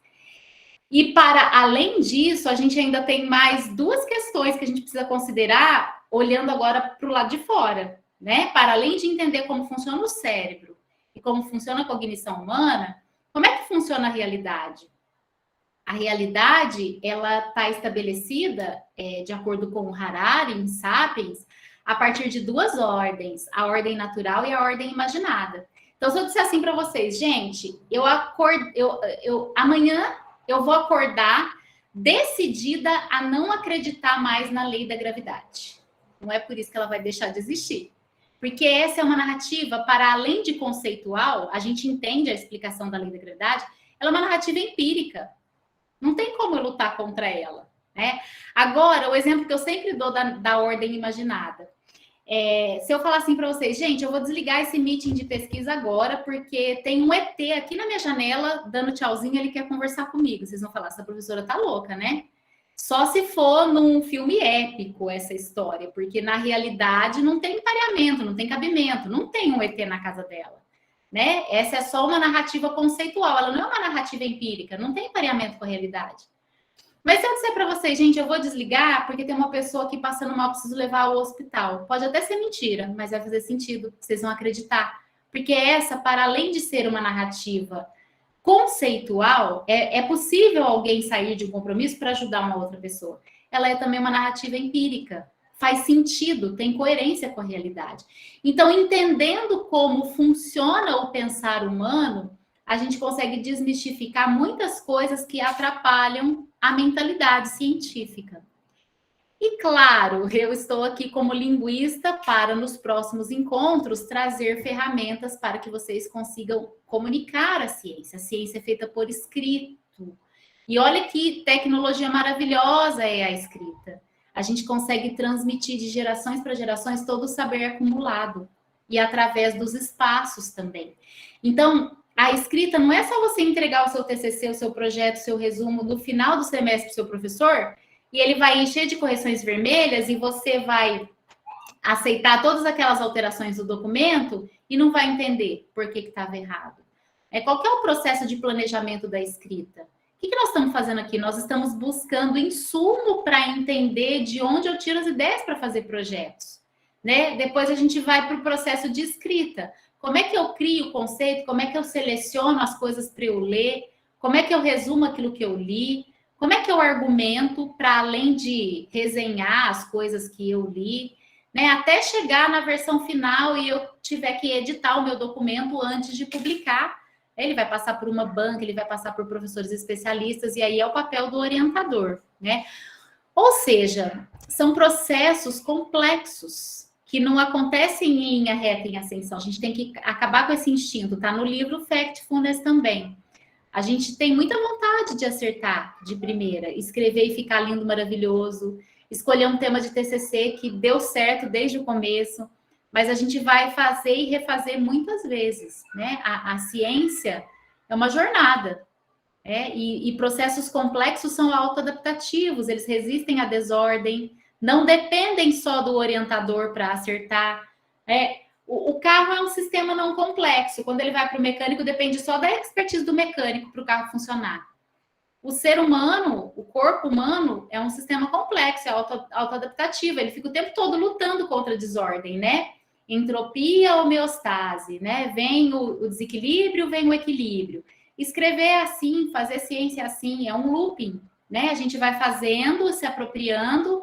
E para além disso, a gente ainda tem mais duas questões que a gente precisa considerar, olhando agora para o lado de fora, né? Para além de entender como funciona o cérebro e como funciona a cognição humana, como é que funciona a realidade? A realidade, ela está estabelecida, de acordo com o Harari, em Sapiens, a partir de duas ordens, a ordem natural e a ordem imaginada. Então, se eu disser assim para vocês, gente, amanhã eu vou acordar decidida a não acreditar mais na lei da gravidade. Não é por isso que ela vai deixar de existir. Porque essa é uma narrativa, para além de conceitual, a gente entende a explicação da lei da gravidade, ela é uma narrativa empírica. Não tem como eu lutar contra ela, né? Agora, o exemplo que eu sempre dou da ordem imaginada. Se eu falar assim para vocês, gente, eu vou desligar esse meeting de pesquisa agora, porque tem um ET aqui na minha janela, dando tchauzinho, ele quer conversar comigo. Vocês vão falar, essa professora tá louca, né? Só se for num filme épico essa história, porque na realidade não tem pareamento, não tem cabimento, não tem um ET na casa dela, né? Essa é só uma narrativa conceitual, ela não é uma narrativa empírica, não tem pareamento com a realidade. Mas se eu disser para vocês, gente, eu vou desligar porque tem uma pessoa aqui passando mal, preciso levar ao hospital. Pode até ser mentira, mas vai fazer sentido, vocês vão acreditar. Porque essa, para além de ser uma narrativa conceitual, é possível alguém sair de um compromisso para ajudar uma outra pessoa. Ela é também uma narrativa empírica. Faz sentido, tem coerência com a realidade. Então, entendendo como funciona o pensar humano, a gente consegue desmistificar muitas coisas que atrapalham a mentalidade científica. E claro, eu estou aqui como linguista para, nos próximos encontros, trazer ferramentas para que vocês consigam comunicar a ciência. A ciência é feita por escrito. E olha que tecnologia maravilhosa é a escrita. A gente consegue transmitir de gerações para gerações todo o saber acumulado. E através dos espaços também. Então, a escrita não é só você entregar o seu TCC, o seu projeto, o seu resumo no final do semestre para o seu professor, e ele vai encher de correções vermelhas e você vai aceitar todas aquelas alterações do documento e não vai entender por que estava errado. Qual que é o processo de planejamento da escrita? O que nós estamos fazendo aqui? Nós estamos buscando insumo para entender de onde eu tiro as ideias para fazer projetos, né? Depois a gente vai para o processo de escrita. Como é que eu crio o conceito? Como é que eu seleciono as coisas para eu ler? Como é que eu resumo aquilo que eu li? Como é que eu argumento para, além de resenhar as coisas que eu li, né, até chegar na versão final e eu tiver que editar o meu documento antes de publicar? Ele vai passar por uma banca, ele vai passar por professores especialistas, e aí é o papel do orientador, né? Ou seja, são processos complexos que não acontecem em linha reta, em ascensão. A gente tem que acabar com esse instinto. Tá no livro Factfulness também. A gente tem muita vontade de acertar de primeira, escrever e ficar lindo, maravilhoso, escolher um tema de TCC que deu certo desde o começo, mas a gente vai fazer e refazer muitas vezes, né? A ciência é uma jornada, e processos complexos são autoadaptativos, eles resistem à desordem, não dependem só do orientador para acertar. O carro é um sistema não complexo. Quando ele vai para o mecânico, depende só da expertise do mecânico para o carro funcionar. O ser humano, o corpo humano, é um sistema complexo, é autoadaptativo. Ele fica o tempo todo lutando contra a desordem, né? Entropia, homeostase, né? Vem o desequilíbrio, vem o equilíbrio. Escrever é assim, fazer ciência é assim, é um looping, né? A gente vai fazendo, se apropriando,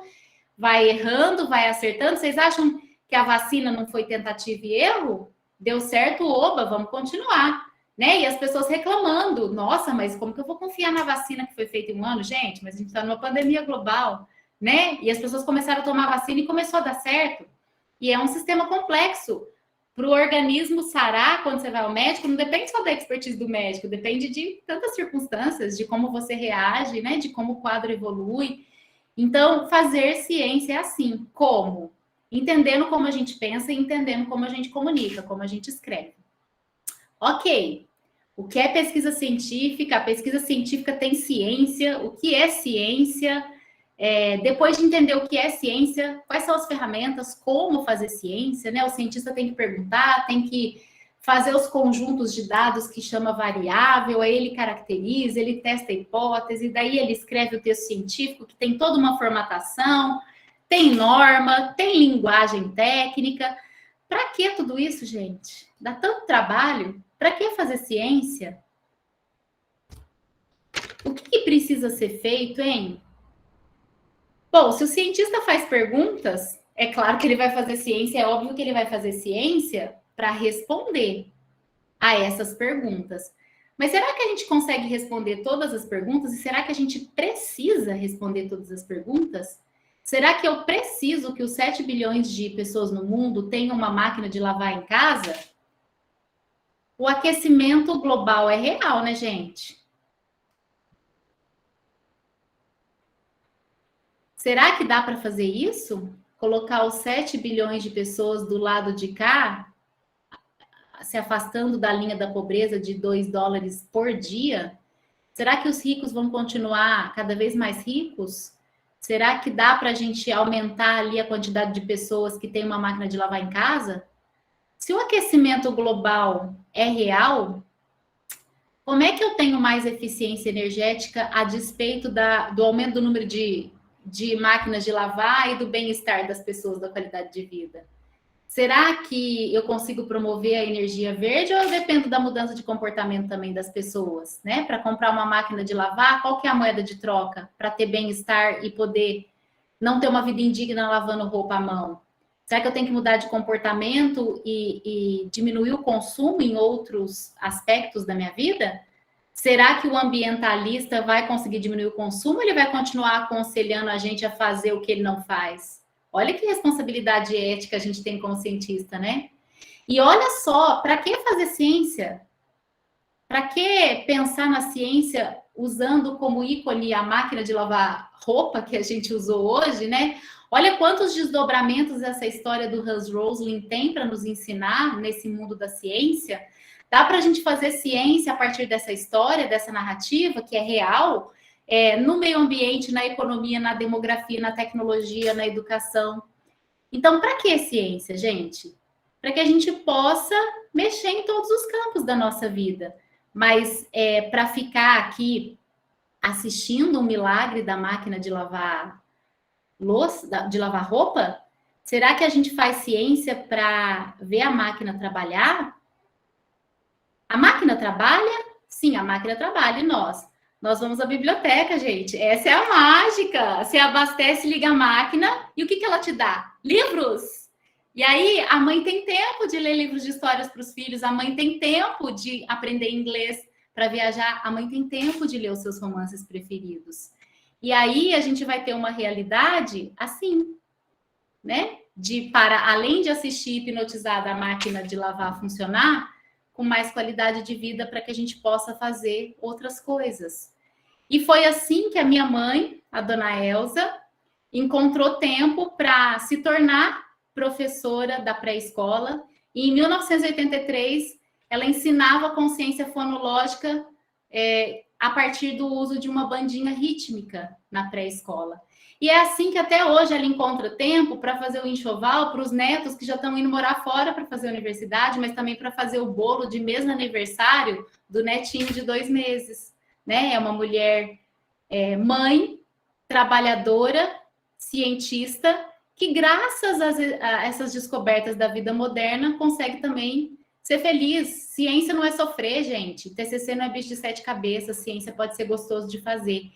vai errando, vai acertando. Vocês acham que a vacina não foi tentativa e erro? Deu certo, oba, vamos continuar, né? E as pessoas reclamando, nossa, mas como que eu vou confiar na vacina que foi feita em um ano? Gente, mas a gente está numa pandemia global, né? E as pessoas começaram a tomar vacina e começou a dar certo. E é um sistema complexo. Para o organismo sarar, quando você vai ao médico, não depende só da expertise do médico, depende de tantas circunstâncias, de como você reage, né? De como o quadro evolui. Então, fazer ciência é assim. Como? Entendendo como a gente pensa e entendendo como a gente comunica, como a gente escreve. Ok. O que é pesquisa científica? A pesquisa científica tem ciência. O que é ciência? Depois de entender o que é ciência, quais são as ferramentas, como fazer ciência, né? O cientista tem que perguntar, tem que fazer os conjuntos de dados que chama variável, aí ele caracteriza, ele testa a hipótese, daí ele escreve o texto científico, que tem toda uma formatação, tem norma, tem linguagem técnica. Para que tudo isso, gente? Dá tanto trabalho? Para que fazer ciência? O que precisa ser feito, hein? Bom, se o cientista faz perguntas, é claro que ele vai fazer ciência, é óbvio que ele vai fazer ciência para responder a essas perguntas. Mas será que a gente consegue responder todas as perguntas? E será que a gente precisa responder todas as perguntas? Será que eu preciso que os 7 bilhões de pessoas no mundo tenham uma máquina de lavar em casa? O aquecimento global é real, né, gente? Será que dá para fazer isso? Colocar os 7 bilhões de pessoas do lado de cá, se afastando da linha da pobreza de $2 por dia? Será que os ricos vão continuar cada vez mais ricos? Será que dá para a gente aumentar ali a quantidade de pessoas que tem uma máquina de lavar em casa? Se o aquecimento global é real, como é que eu tenho mais eficiência energética a despeito do aumento do número de máquinas de lavar e do bem-estar das pessoas, da qualidade de vida? Será que eu consigo promover a energia verde ou eu dependo da mudança de comportamento também das pessoas, né? Para comprar uma máquina de lavar, qual que é a moeda de troca para ter bem-estar e poder não ter uma vida indigna lavando roupa à mão? Será que eu tenho que mudar de comportamento e diminuir o consumo em outros aspectos da minha vida? Será que o ambientalista vai conseguir diminuir o consumo ou ele vai continuar aconselhando a gente a fazer o que ele não faz? Olha que responsabilidade ética a gente tem como cientista, né? E olha só, para que fazer ciência? Para que pensar na ciência usando como ícone a máquina de lavar roupa que a gente usou hoje, né? Olha quantos desdobramentos essa história do Hans Rosling tem para nos ensinar nesse mundo da ciência. Dá para a gente fazer ciência a partir dessa história, dessa narrativa que é real, no meio ambiente, na economia, na demografia, na tecnologia, na educação. Então, para que ciência, gente? Para que a gente possa mexer em todos os campos da nossa vida. Mas para ficar aqui assistindo um milagre da máquina de lavar louça, de lavar roupa, será que a gente faz ciência para ver a máquina trabalhar? A máquina trabalha? Sim, a máquina trabalha, e nós? Nós vamos à biblioteca, gente. Essa é a mágica. Você abastece, liga a máquina e o que ela te dá? Livros. E aí, a mãe tem tempo de ler livros de histórias para os filhos, a mãe tem tempo de aprender inglês para viajar, a mãe tem tempo de ler os seus romances preferidos. E aí, a gente vai ter uma realidade assim, né? Além de assistir hipnotizada a máquina de lavar funcionar, com mais qualidade de vida para que a gente possa fazer outras coisas. E foi assim que a minha mãe, a dona Elza, encontrou tempo para se tornar professora da pré-escola. E em 1983, ela ensinava consciência fonológica a partir do uso de uma bandinha rítmica na pré-escola. E é assim que até hoje ela encontra tempo para fazer o enxoval para os netos que já estão indo morar fora para fazer a universidade, mas também para fazer o bolo de mês aniversário do netinho de 2 meses. Né? É uma mulher mãe, trabalhadora, cientista, que graças a essas descobertas da vida moderna consegue também ser feliz. Ciência não é sofrer, gente. TCC não é bicho de 7 cabeças, ciência pode ser gostoso de fazer.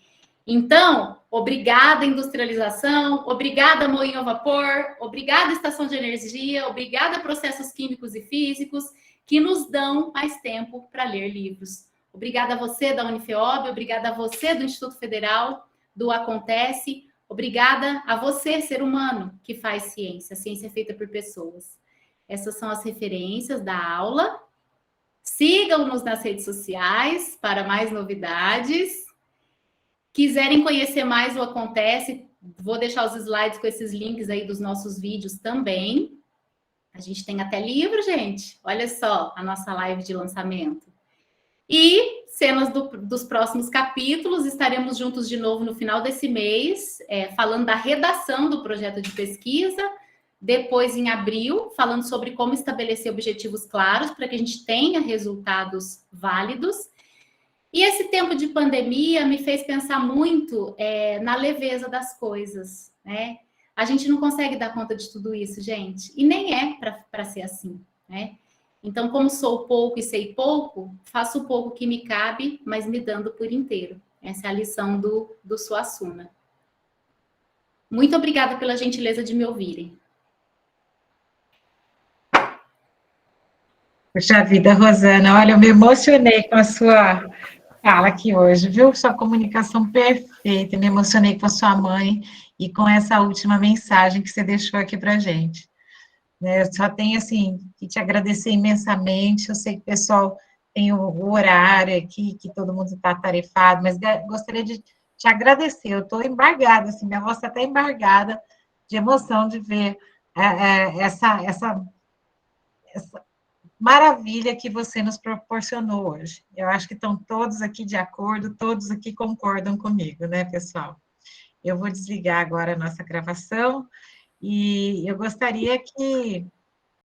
Então, obrigada industrialização, obrigada moinho a vapor, obrigada estação de energia, obrigada processos químicos e físicos que nos dão mais tempo para ler livros. Obrigada a você da Unifeob, obrigada a você do Instituto Federal, do Acontece, obrigada a você, ser humano, que faz ciência. A ciência é feita por pessoas. Essas são as referências da aula. Sigam-nos nas redes sociais para mais novidades. Quiserem conhecer mais o Acontece, vou deixar os slides com esses links aí dos nossos vídeos também. A gente tem até livro, gente. Olha só a nossa live de lançamento. E cenas dos próximos capítulos, estaremos juntos de novo no final desse mês, falando da redação do projeto de pesquisa. Depois, em abril, falando sobre como estabelecer objetivos claros para que a gente tenha resultados válidos. E esse tempo de pandemia me fez pensar muito na leveza das coisas, né? A gente não consegue dar conta de tudo isso, gente. E nem é para ser assim, né? Então, como sou pouco e sei pouco, faço o pouco que me cabe, mas me dando por inteiro. Essa é a lição do Suassuna. Muito obrigada pela gentileza de me ouvirem. Puxa vida, Rosana, olha, eu me emocionei com a sua fala aqui hoje, viu? Sua comunicação perfeita, me emocionei com a sua mãe e com essa última mensagem que você deixou aqui para a gente. Eu só tenho, assim, que te agradecer imensamente. Eu sei que o pessoal tem o horário aqui, que todo mundo está atarefado, mas gostaria de te agradecer. Eu estou embargada, assim, minha voz está até embargada de emoção de ver essa maravilha que você nos proporcionou hoje. Eu acho que estão todos aqui de acordo, todos aqui concordam comigo, né, pessoal? Eu vou desligar agora a nossa gravação e eu gostaria que